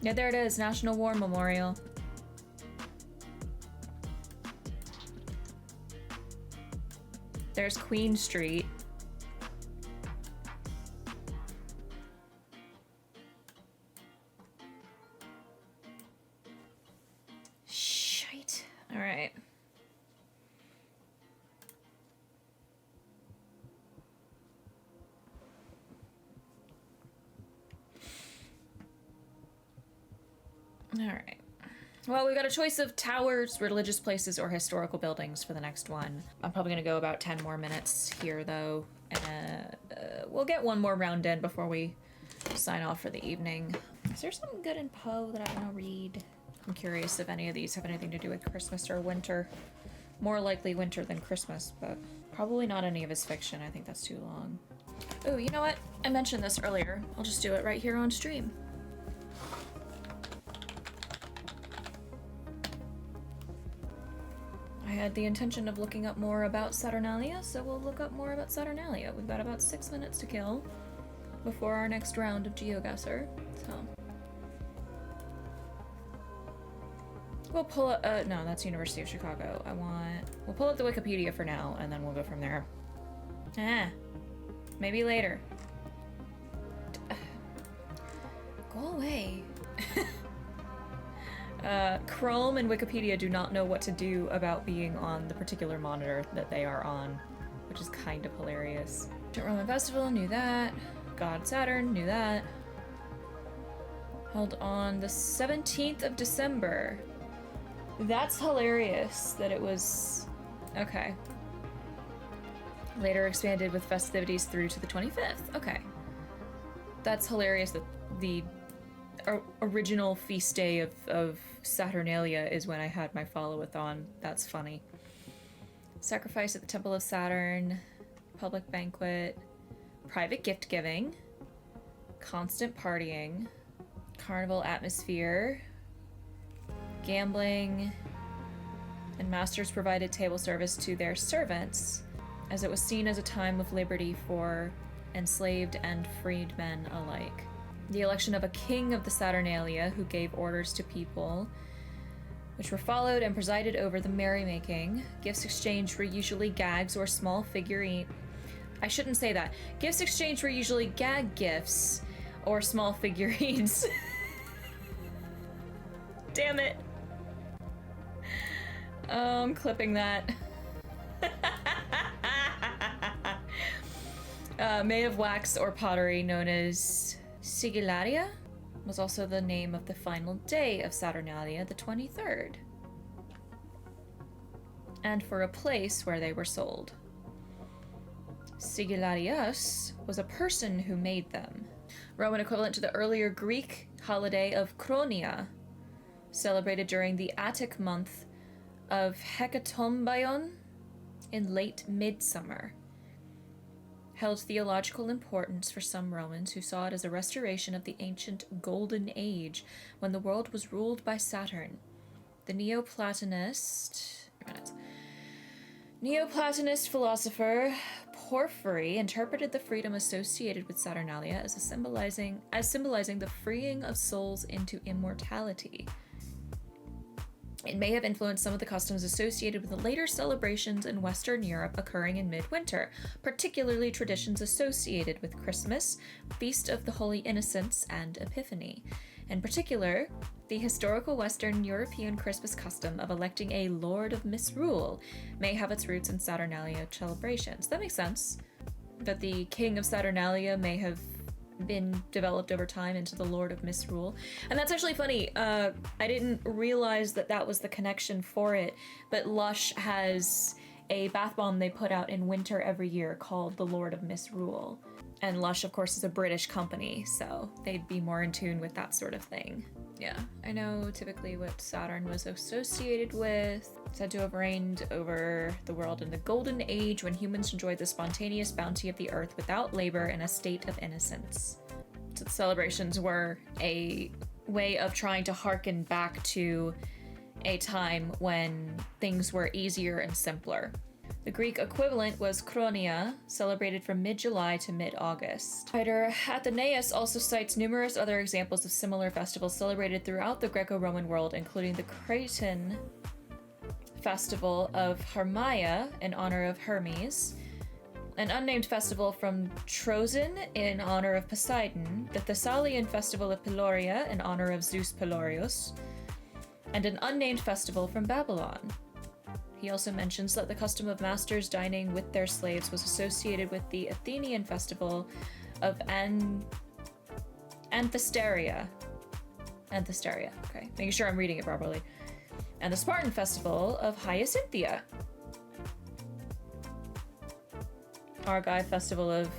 Yeah, there it is, National War Memorial. There's Queen Street. Shite. All right. All right. Well, we've got a choice of towers, religious places, or historical buildings for the next one. I'm probably gonna go about 10 more minutes here, though. And we'll get one more round in before we sign off for the evening. Is there something good in Poe that I want to read? I'm curious if any of these have anything to do with Christmas or winter. More likely winter than Christmas, but probably not any of his fiction. I think that's too long. Oh, you know what? I mentioned this earlier. I'll just do it right here on stream. I had the intention of looking up more about Saturnalia, so we'll look up more about Saturnalia. We've got about 6 minutes to kill before our next round of GeoGuessr, so... We'll pull up, no, that's University of Chicago. We'll pull up the Wikipedia for now, and then we'll go from there. Maybe later. Go away. Chrome and Wikipedia do not know what to do about being on the particular monitor that they are on, which is kind of hilarious. Ancient Roman Festival, knew that. God Saturn, knew that. Held on the 17th of December. That's hilarious that it was... Okay. Later expanded with festivities through to the 25th. Okay. That's hilarious that the original feast day of Saturnalia is when I had my follow-a-thon. That's funny. Sacrifice at the Temple of Saturn. Public banquet. Private gift giving. Constant partying. Carnival atmosphere. Gambling, and masters provided table service to their servants, as it was seen as a time of liberty for enslaved and freed men alike. The election of a king of the Saturnalia who gave orders to people, which were followed and presided over the merrymaking. Gifts exchanged were usually gags or small figurine. I shouldn't say that. Gifts exchanged were usually gag gifts or small figurines. Damn it. I'm clipping that. Made of wax or pottery known as Sigillaria was also the name of the final day of Saturnalia, the 23rd. And for a place where they were sold. Sigillarius was a person who made them. Roman equivalent to the earlier Greek holiday of Chronia, celebrated during the Attic month of Hecatombaion in late midsummer. Held theological importance for some Romans who saw it as a restoration of the ancient Golden Age when the world was ruled by Saturn. The Neoplatonist philosopher Porphyry interpreted the freedom associated with Saturnalia as symbolizing the freeing of souls into immortality. It may have influenced some of the customs associated with the later celebrations in Western Europe occurring in midwinter, particularly traditions associated with Christmas, Feast of the Holy Innocents, and Epiphany. In particular, the historical Western European Christmas custom of electing a Lord of Misrule may have its roots in Saturnalia celebrations. That makes sense. That the King of Saturnalia may have been developed over time into the Lord of Misrule. And that's actually funny. I didn't realize that that was the connection for it, but Lush has a bath bomb they put out in winter every year called the Lord of Misrule. And Lush, of course, is a British company, so they'd be more in tune with that sort of thing. Yeah, I know typically what Saturn was associated with. Said to have reigned over the world in the Golden Age when humans enjoyed the spontaneous bounty of the earth without labor in a state of innocence. So the celebrations were a way of trying to harken back to a time when things were easier and simpler. The Greek equivalent was Chronia, celebrated from mid-July to mid-August. Writer Athenaeus also cites numerous other examples of similar festivals celebrated throughout the Greco-Roman world, including the Cretan festival of Hermaia in honor of Hermes, an unnamed festival from Troezen in honor of Poseidon, the Thessalian festival of Peloria in honor of Zeus Pelorius, and an unnamed festival from Babylon. He also mentions that the custom of masters dining with their slaves was associated with the Athenian festival of Anthesteria. Anthesteria, okay. Making sure I'm reading it properly. And the Spartan festival of Hyacinthia. Argive festival of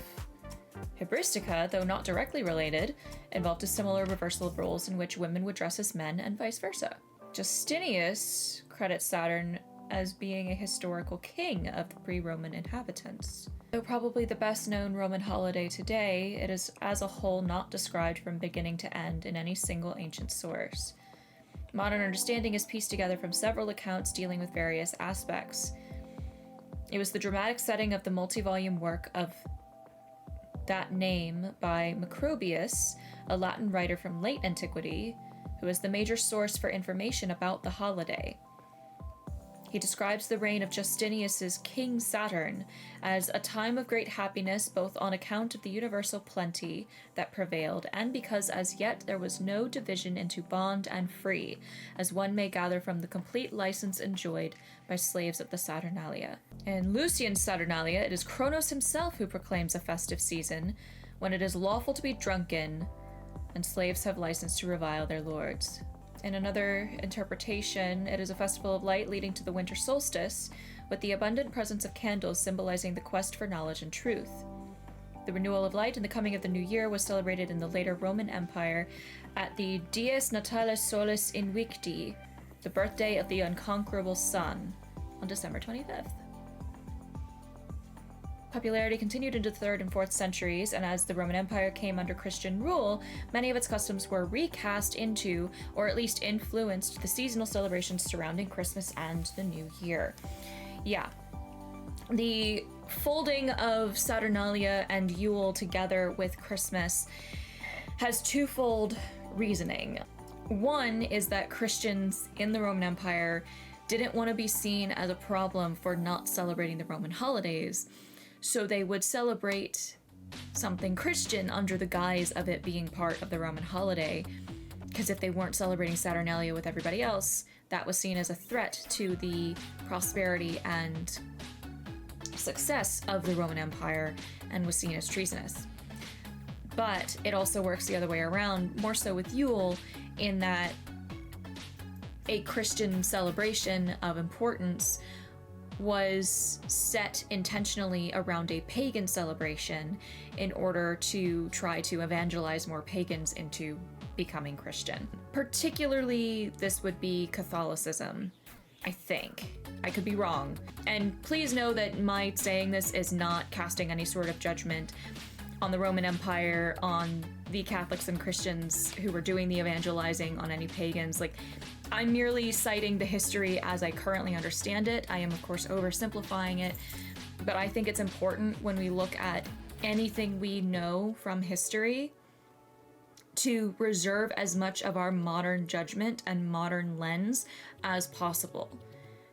Hybristica, though not directly related, involved a similar reversal of roles in which women would dress as men and vice versa. Justinius credits Saturn as being a historical king of the pre-Roman inhabitants. Though probably the best known Roman holiday today, it is as a whole not described from beginning to end in any single ancient source. Modern understanding is pieced together from several accounts dealing with various aspects. It was the dramatic setting of the multi-volume work of that name by Macrobius, a Latin writer from late antiquity, who is the major source for information about the holiday. He describes the reign of Justinius's King Saturn as a time of great happiness, both on account of the universal plenty that prevailed and because as yet there was no division into bond and free, as one may gather from the complete license enjoyed by slaves of the Saturnalia. In Lucian's Saturnalia, it is Kronos himself who proclaims a festive season, when it is lawful to be drunken, and slaves have license to revile their lords. In another interpretation, it is a festival of light leading to the winter solstice, with the abundant presence of candles symbolizing the quest for knowledge and truth. The renewal of light and the coming of the new year was celebrated in the later Roman Empire at the Dies Natalis Solis Invicti, the birthday of the unconquerable sun, on December 25th. Popularity continued into the 3rd and 4th centuries, and as the Roman Empire came under Christian rule, many of its customs were recast into, or at least influenced, the seasonal celebrations surrounding Christmas and the New Year. Yeah. The folding of Saturnalia and Yule together with Christmas has twofold reasoning. One is that Christians in the Roman Empire didn't want to be seen as a problem for not celebrating the Roman holidays, so they would celebrate something Christian under the guise of it being part of the Roman holiday, because if they weren't celebrating Saturnalia with everybody else, that was seen as a threat to the prosperity and success of the Roman Empire and was seen as treasonous. But it also works the other way around, more so with Yule, in that a Christian celebration of importance was set intentionally around a pagan celebration in order to try to evangelize more pagans into becoming Christian. Particularly, this would be Catholicism, I think. I could be wrong. And please know that my saying this is not casting any sort of judgment on the Roman Empire, on the Catholics and Christians who were doing the evangelizing, on any pagans. Like, I'm merely citing the history as I currently understand it. I am, of course, oversimplifying it, but I think it's important when we look at anything we know from history to reserve as much of our modern judgment and modern lens as possible.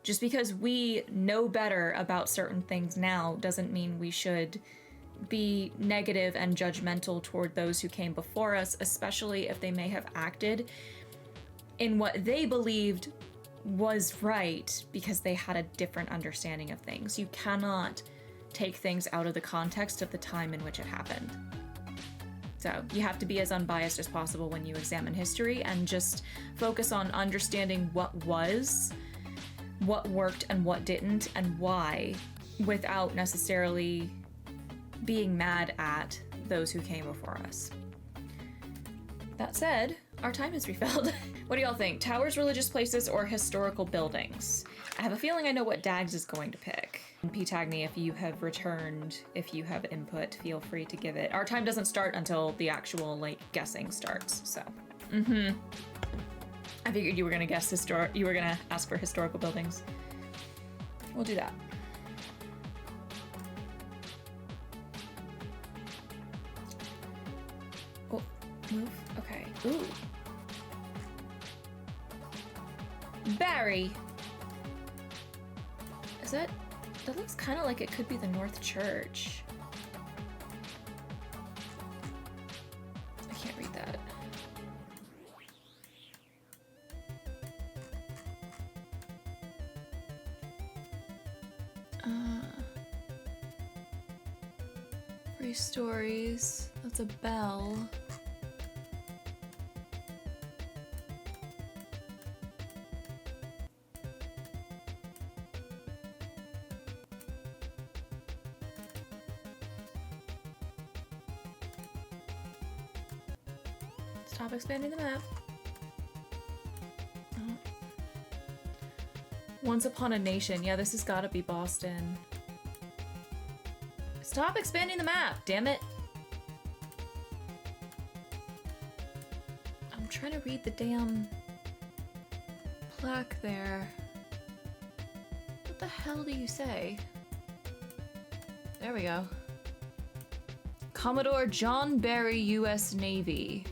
Just because we know better about certain things now doesn't mean we should be negative and judgmental toward those who came before us, especially if they may have acted in what they believed was right because they had a different understanding of things. You cannot take things out of the context of the time in which it happened. So you have to be as unbiased as possible when you examine history and just focus on understanding what was, what worked and what didn't, and why, without necessarily being mad at those who came before us. That said, our time has refilled. What do y'all think? Towers, religious places, or historical buildings? I have a feeling I know what Dags is going to pick. P-Tagny, if you have returned, if you have input, feel free to give it. Our time doesn't start until the actual, guessing starts, so. I figured you were gonna guess you were gonna ask for historical buildings. We'll do that. Oh, move. Okay. Ooh. Barry. Is that looks kind of like it could be the North Church. I can't read that. Three stories. That's a bell. Stop expanding the map. Oh. Once Upon a Nation. Yeah, this has got to be Boston. Stop expanding the map, damn it. I'm trying to read the damn plaque there. What the hell do you say? There we go. Commodore John Barry, U.S. Navy.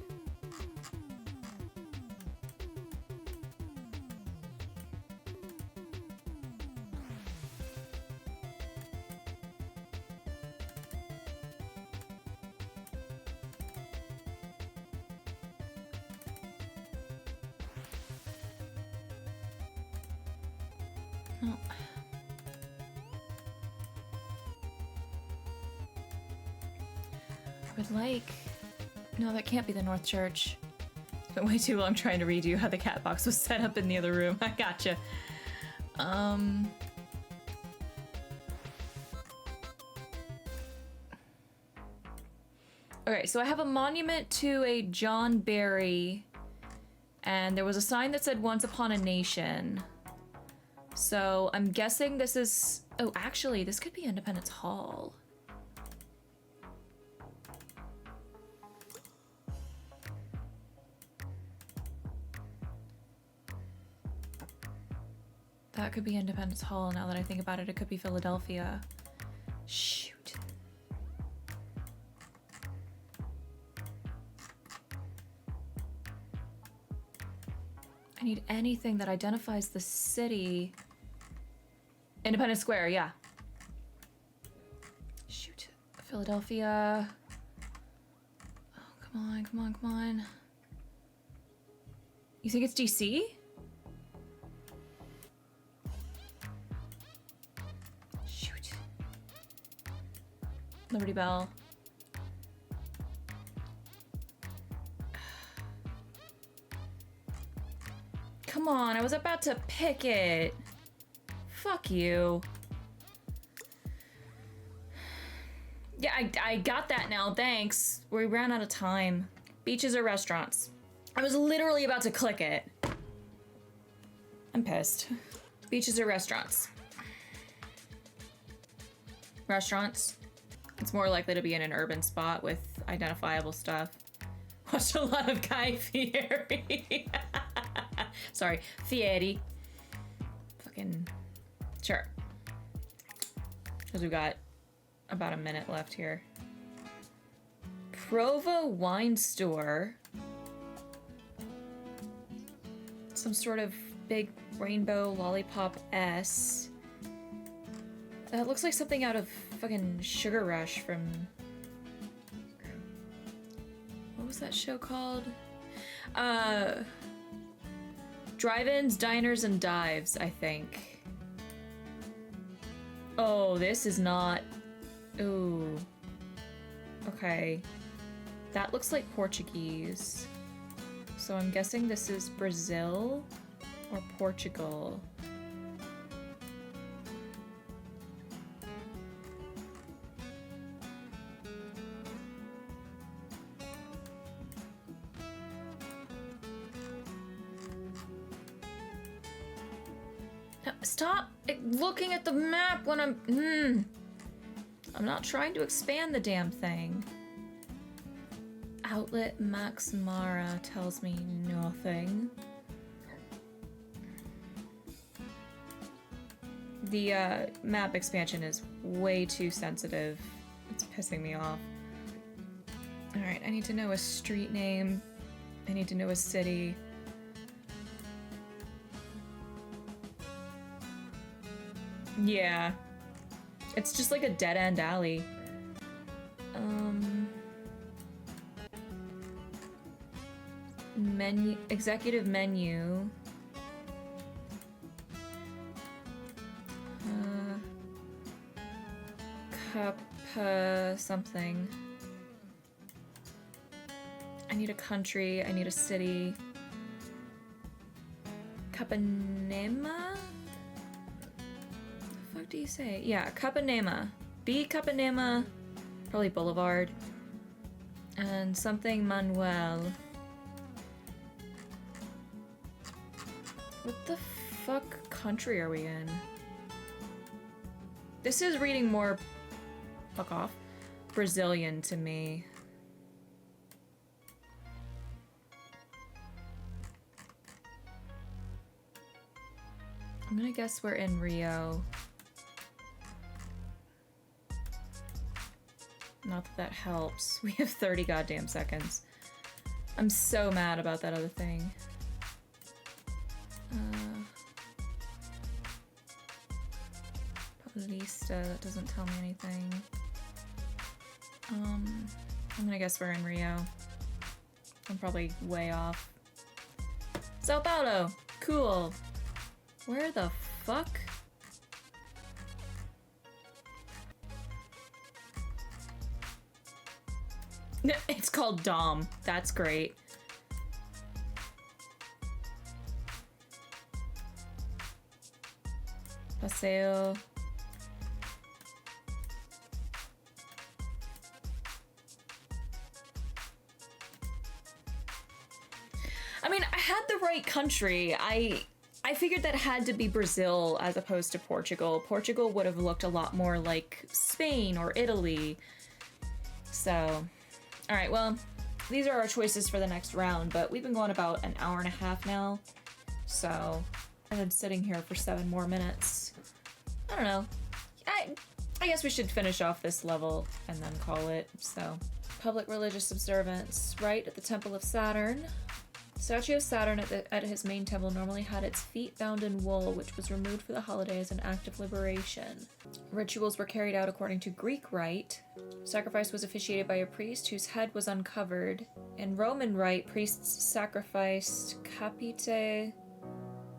Oh. Would like... No, that can't be the North Church. It's been way too long trying to read you how the cat box was set up in the other room. I gotcha. Okay, so I have a monument to a John Barry, and there was a sign that said Once Upon a Nation. So I'm guessing this is... Oh, actually, this could be Independence Hall. That could be Independence Hall. Now that I think about it, it could be Philadelphia. Shoot. I need anything that identifies the city. Independence Square, yeah. Shoot. Philadelphia. Oh, come on, come on, come on. You think it's DC? Shoot. Liberty Bell. Come on, I was about to pick it. Fuck you. Yeah, I got that now, thanks. We ran out of time. Beaches or restaurants? I was literally about to click it. I'm pissed. Beaches or restaurants? Restaurants. It's more likely to be in an urban spot with identifiable stuff. Watched a lot of Guy Fieri. Sorry, Fieri. Fucking... Sure. Because we've got about a minute left here. Provo Wine Store. Some sort of big rainbow lollipop S. That looks like something out of fucking Sugar Rush from... What was that show called? Drive-ins, diners, and dives, I think. Oh, this is not... Ooh. Okay. That looks like Portuguese. So I'm guessing this is Brazil or Portugal. Stop looking at the map when I'm... I'm not trying to expand the damn thing. Outlet Max Mara tells me nothing. The map expansion is way too sensitive. It's pissing me off. Alright, I need to know a street name. I need to know a city. Yeah. It's just like a dead-end alley. Menu, executive menu. Cup, something. I need a country, I need a city. Capanema? What do you say? Yeah, Capanema. B Capanema, probably Boulevard. And something Manuel. What the fuck country are we in? This is reading more, fuck off, Brazilian to me. I'm gonna guess we're in Rio. Not that that helps. We have 30 goddamn seconds. I'm so mad about that other thing. Paulista, that doesn't tell me anything. I'm gonna guess we're in Rio. I'm probably way off. Sao Paulo! Cool. Where the fuck? It's called Dom. That's great. Paseo. I mean, I had the right country. I figured that had to be Brazil as opposed to Portugal. Portugal would have looked a lot more like Spain or Italy. So, all right, well, these are our choices for the next round, but we've been going about an hour and a half now. So, I've been sitting here for 7 more minutes. I don't know. I guess we should finish off this level and then call it. So, public religious observance, right at the Temple of Saturn. The statue of Saturn at his main temple normally had its feet bound in wool, which was removed for the holiday as an act of liberation. Rituals were carried out according to Greek rite. Sacrifice was officiated by a priest whose head was uncovered. In Roman rite, priests sacrificed capite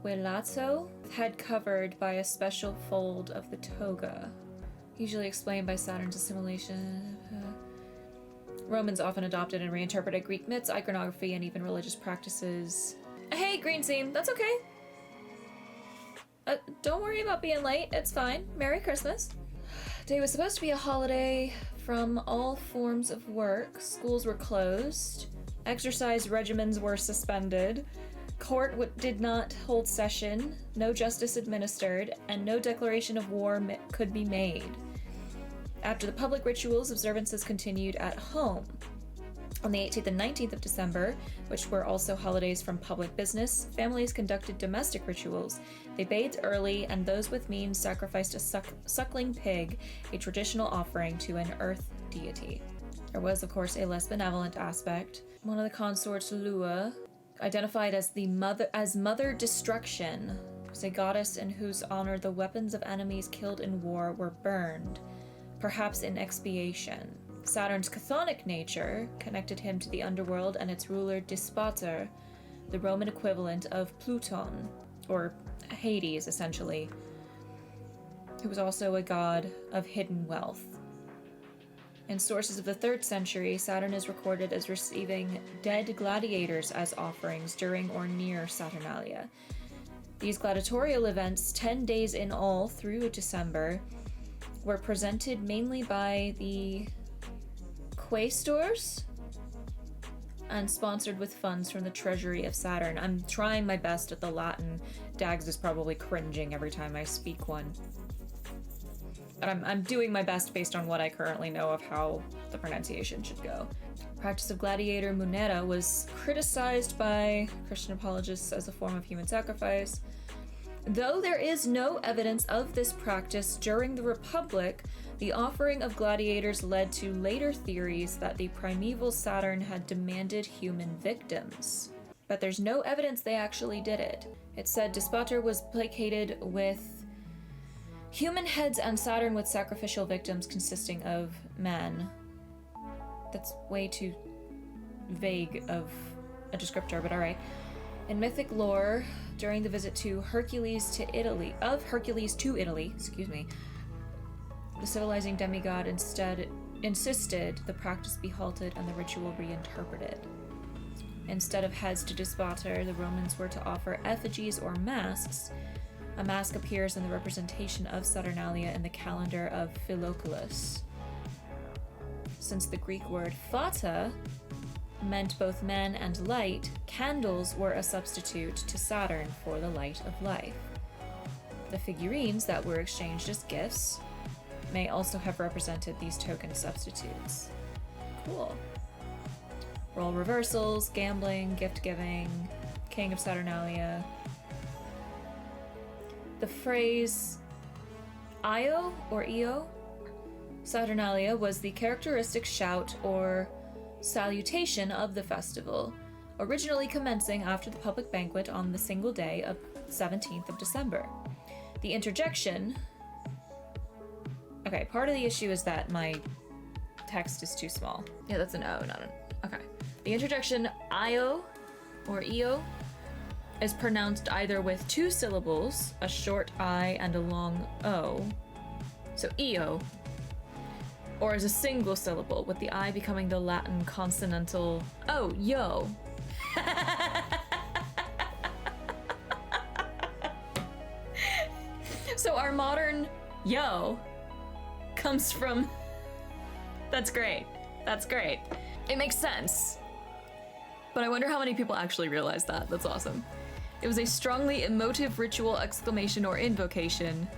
velato, head covered by a special fold of the toga, usually explained by Saturn's assimilation. Romans often adopted and reinterpreted Greek myths, iconography, and even religious practices. Hey, green seam, that's okay. Don't worry about being late, it's fine. Merry Christmas. Day was supposed to be a holiday from all forms of work. Schools were closed. Exercise regimens were suspended. Court did not hold session. No justice administered, and no declaration of war could be made. After the public rituals, observances continued at home. On the 18th and 19th of December, which were also holidays from public business, families conducted domestic rituals. They bathed early, and those with means sacrificed a suckling pig, a traditional offering to an earth deity. There was, of course, a less benevolent aspect. One of the consorts, Lua, identified as Mother Destruction, was a goddess in whose honor the weapons of enemies killed in war were burned, perhaps in expiation. Saturn's chthonic nature connected him to the underworld and its ruler Dispater, the Roman equivalent of Pluton, or Hades, essentially, who was also a god of hidden wealth. In sources of the 3rd century, Saturn is recorded as receiving dead gladiators as offerings during or near Saturnalia. These gladiatorial events, 10 days in all through December, were presented mainly by the quaestors and sponsored with funds from the treasury of Saturn. I'm trying my best at the Latin. Dags is probably cringing every time I speak one. But I'm doing my best based on what I currently know of how the pronunciation should go. Practice of gladiator munera was criticized by Christian apologists as a form of human sacrifice. Though there is no evidence of this practice during the Republic, the offering of gladiators led to later theories that the primeval Saturn had demanded human victims. But there's no evidence they actually did it. It said Dispater was placated with human heads and Saturn with sacrificial victims consisting of men. That's way too vague of a descriptor, but alright. In mythic lore, during the visit to Hercules to Italy, the civilizing demigod instead insisted the practice be halted and the ritual reinterpreted. Instead of heads to Dispater, the Romans were to offer effigies or masks. A mask appears in the representation of Saturnalia in the calendar of Philocalus. Since the Greek word fata meant both man and light, candles were a substitute to Saturn for the light of life. The figurines that were exchanged as gifts may also have represented these token substitutes. Cool. Role reversals, gambling, gift giving, King of Saturnalia. The phrase Io or Io Saturnalia was the characteristic shout or salutation of the festival, originally commencing after the public banquet on the single day of 17th of December. The interjection... Okay, part of the issue is that my text is too small. Yeah, that's an O, not an... Okay. The interjection Io or Io is pronounced either with two syllables, a short I and a long O, so Io, or as a single syllable, with the I becoming the Latin consonantal oh, yo. So our modern yo comes from... That's great. That's great. It makes sense. But I wonder how many people actually realize that. That's awesome. It was a strongly emotive ritual exclamation or invocation,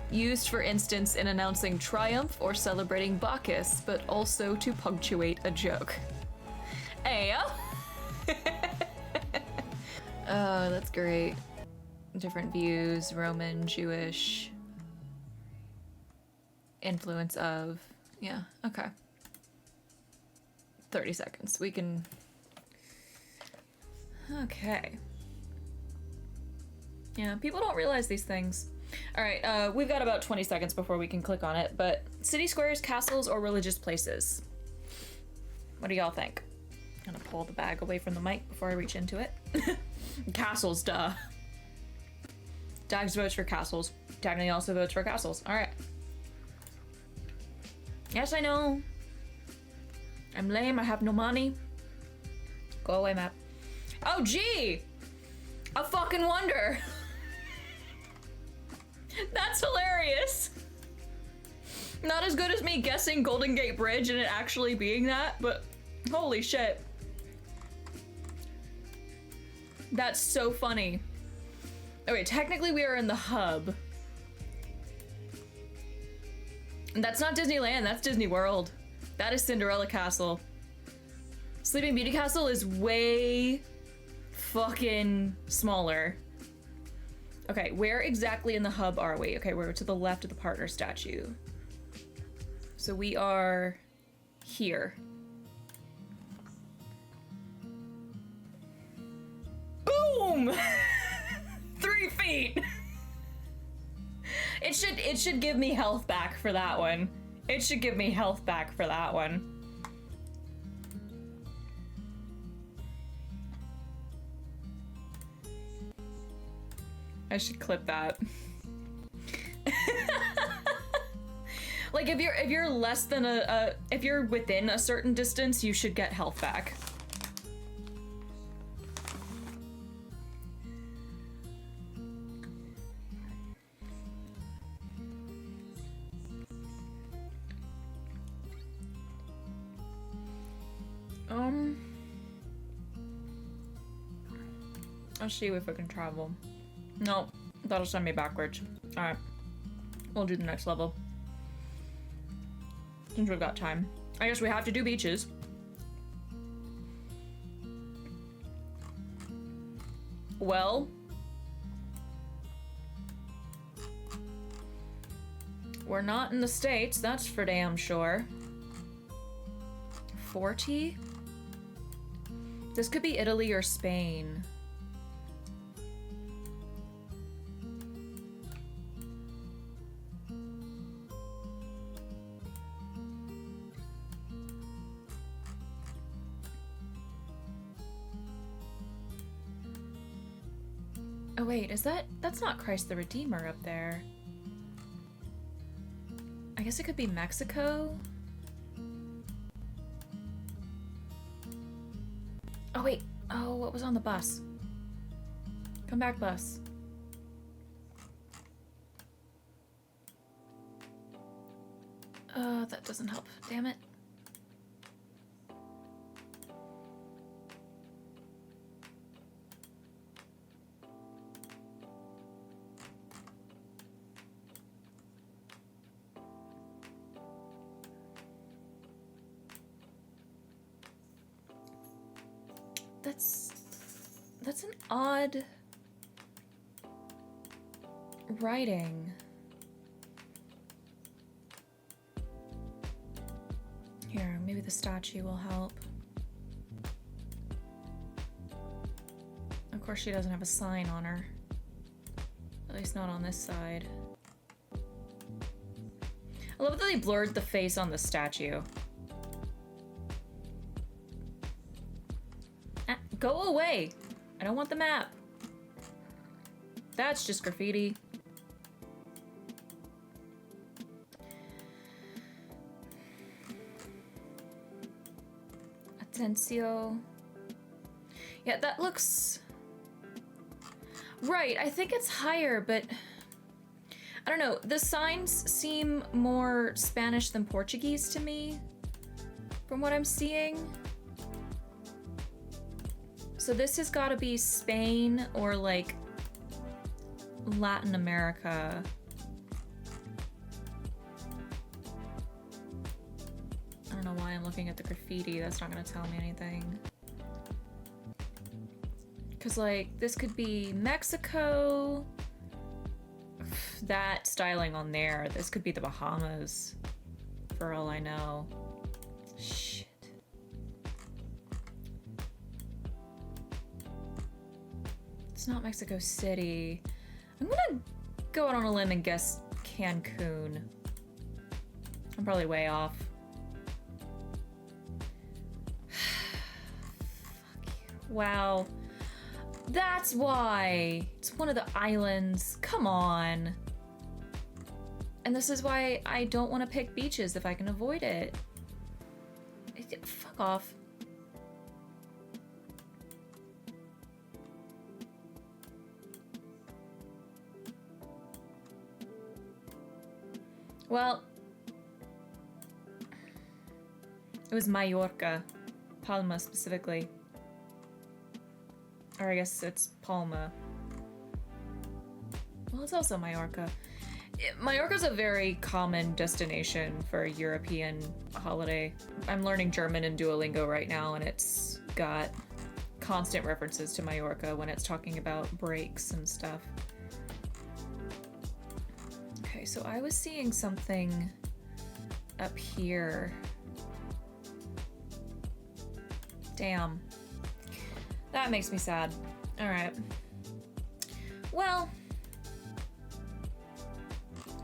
used, for instance, in announcing triumph or celebrating Bacchus, but also to punctuate a joke. Ayo! Oh, that's great. Different views, Roman, Jewish, influence of, yeah, okay. 30 seconds, we can, okay. Yeah, people don't realize these things. All right, we've got about 20 seconds before we can click on it, but city squares, castles, or religious places? What do y'all think? I'm gonna pull the bag away from the mic before I reach into it. Castles, duh. Dags votes for castles. Dagney also votes for castles. All right. Yes, I know. I'm lame, I have no money. Go away, map. Oh, gee! A fucking wonder! That's hilarious! Not as good as me guessing Golden Gate Bridge and it actually being that, but holy shit. That's so funny. Okay, technically we are in the hub. And that's not Disneyland, that's Disney World. That is Cinderella Castle. Sleeping Beauty Castle is way fucking smaller. Okay, where exactly in the hub are we? Okay, we're to the left of the partner statue. So we are here. Boom! 3 feet! It should give me health back for that one. It should give me health back for that one. I should clip that. Like if you're less than if you're within a certain distance, you should get health back. Let's see if I can travel. No, that'll send me backwards. Alright. We'll do the next level. Since we've got time. I guess we have to do beaches. Well. We're not in the States, that's for damn sure. 40? This could be Italy or Spain. Oh wait, that's not Christ the Redeemer up there. I guess it could be Mexico? Oh wait, oh, what was on the bus? Come back, bus. That doesn't help, damn it. That's an odd writing. Here, maybe the statue will help. Of course, she doesn't have a sign on her. At least not on this side. I love that they blurred the face on the statue. Ah, go away! I don't want the map. That's just graffiti. Atencio. Yeah, that looks... Right, I think it's higher, but... I don't know, the signs seem more Spanish than Portuguese to me, from what I'm seeing. So this has got to be Spain or, like, Latin America. I don't know why I'm looking at the graffiti, that's not gonna tell me anything. Because, like, this could be Mexico. That styling on there, this could be the Bahamas, for all I know. Shit. It's not Mexico City. I'm gonna go out on a limb and guess Cancun. I'm probably way off. Fuck you. Wow. That's why! It's one of the islands. Come on. And this is why I don't want to pick beaches if I can avoid it. Fuck off. Well, it was Mallorca. Palma specifically. Or I guess it's Palma. Well, it's also Mallorca. Mallorca's a very common destination for a European holiday. I'm learning German in Duolingo right now, and it's got constant references to Mallorca when it's talking about breaks and stuff. Okay, so I was seeing something up here. Damn. That makes me sad. Alright. Well,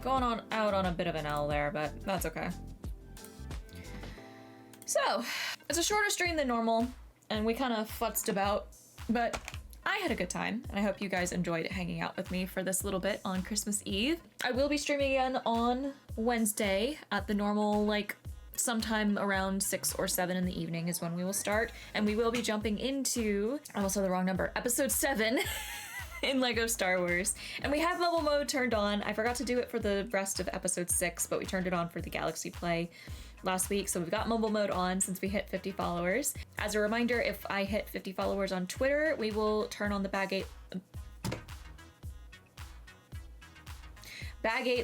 going on out on a bit of an L there, but that's okay. So, it's a shorter stream than normal, and we kind of futzed about, but I had a good time, and I hope you guys enjoyed hanging out with me for this little bit on Christmas Eve. I will be streaming again on Wednesday at the normal, like, sometime around 6 or 7 in the evening is when we will start, and we will be jumping into, I almost said the wrong number, episode 7 in LEGO Star Wars. And we have mobile mode turned on. I forgot to do it for the rest of episode 6, but we turned it on for the Galaxy Play last week, so we've got mobile mode on since we hit 50 followers. As a reminder, if I hit 50 followers on Twitter, we will turn on the Bag 8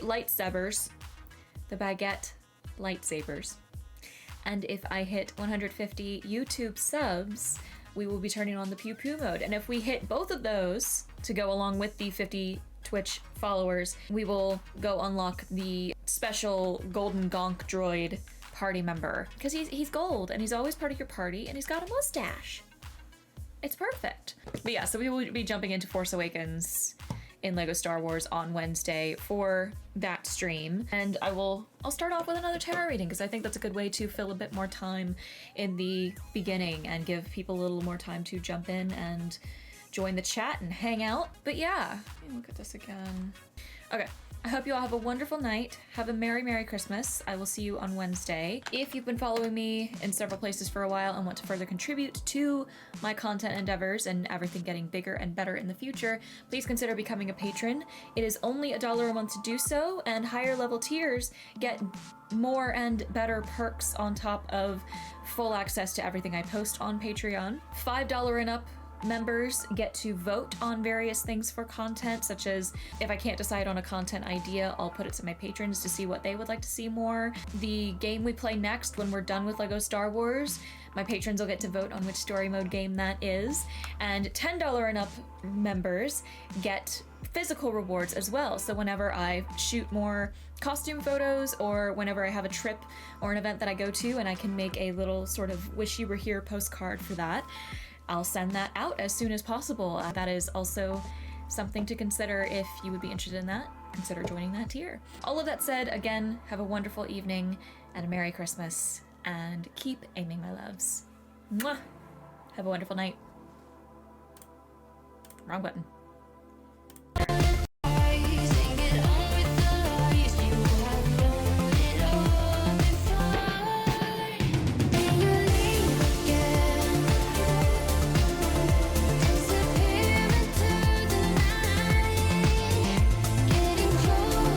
lightsabers, the baguette lightsabers. And if I hit 150 YouTube subs, we will be turning on the Pew Pew mode. And if we hit both of those to go along with the 50 Twitch followers, we will go unlock the special golden gonk droid party member. Because he's gold and he's always part of your party and he's got a mustache. It's perfect. But yeah, so we will be jumping into Force Awakens in LEGO Star Wars on Wednesday for that stream. And I'll start off with another tarot reading because I think that's a good way to fill a bit more time in the beginning and give people a little more time to jump in and join the chat and hang out. But yeah, let me look at this again. Okay. I hope you all have a wonderful night. Have a Merry Christmas. I will see you on Wednesday. If you've been following me in several places for a while and want to further contribute to my content endeavors and everything getting bigger and better in the future, please consider becoming a patron. It is only $1 a month to do so, and higher level tiers get more and better perks on top of full access to everything I post on Patreon. $5 and up members get to vote on various things for content, such as if I can't decide on a content idea, I'll put it to my patrons to see what they would like to see more. The game we play next when we're done with LEGO Star Wars, my patrons will get to vote on which story mode game that is. And $10 and up members get physical rewards as well. So whenever I shoot more costume photos, or whenever I have a trip or an event that I go to and I can make a little sort of wish you were here postcard for that, I'll send that out as soon as possible. That is also something to consider. If you would be interested in that, consider joining that tier. All of that said, again, have a wonderful evening and a Merry Christmas, and keep aiming, my loves. Mwah! Have a wonderful night. Wrong button.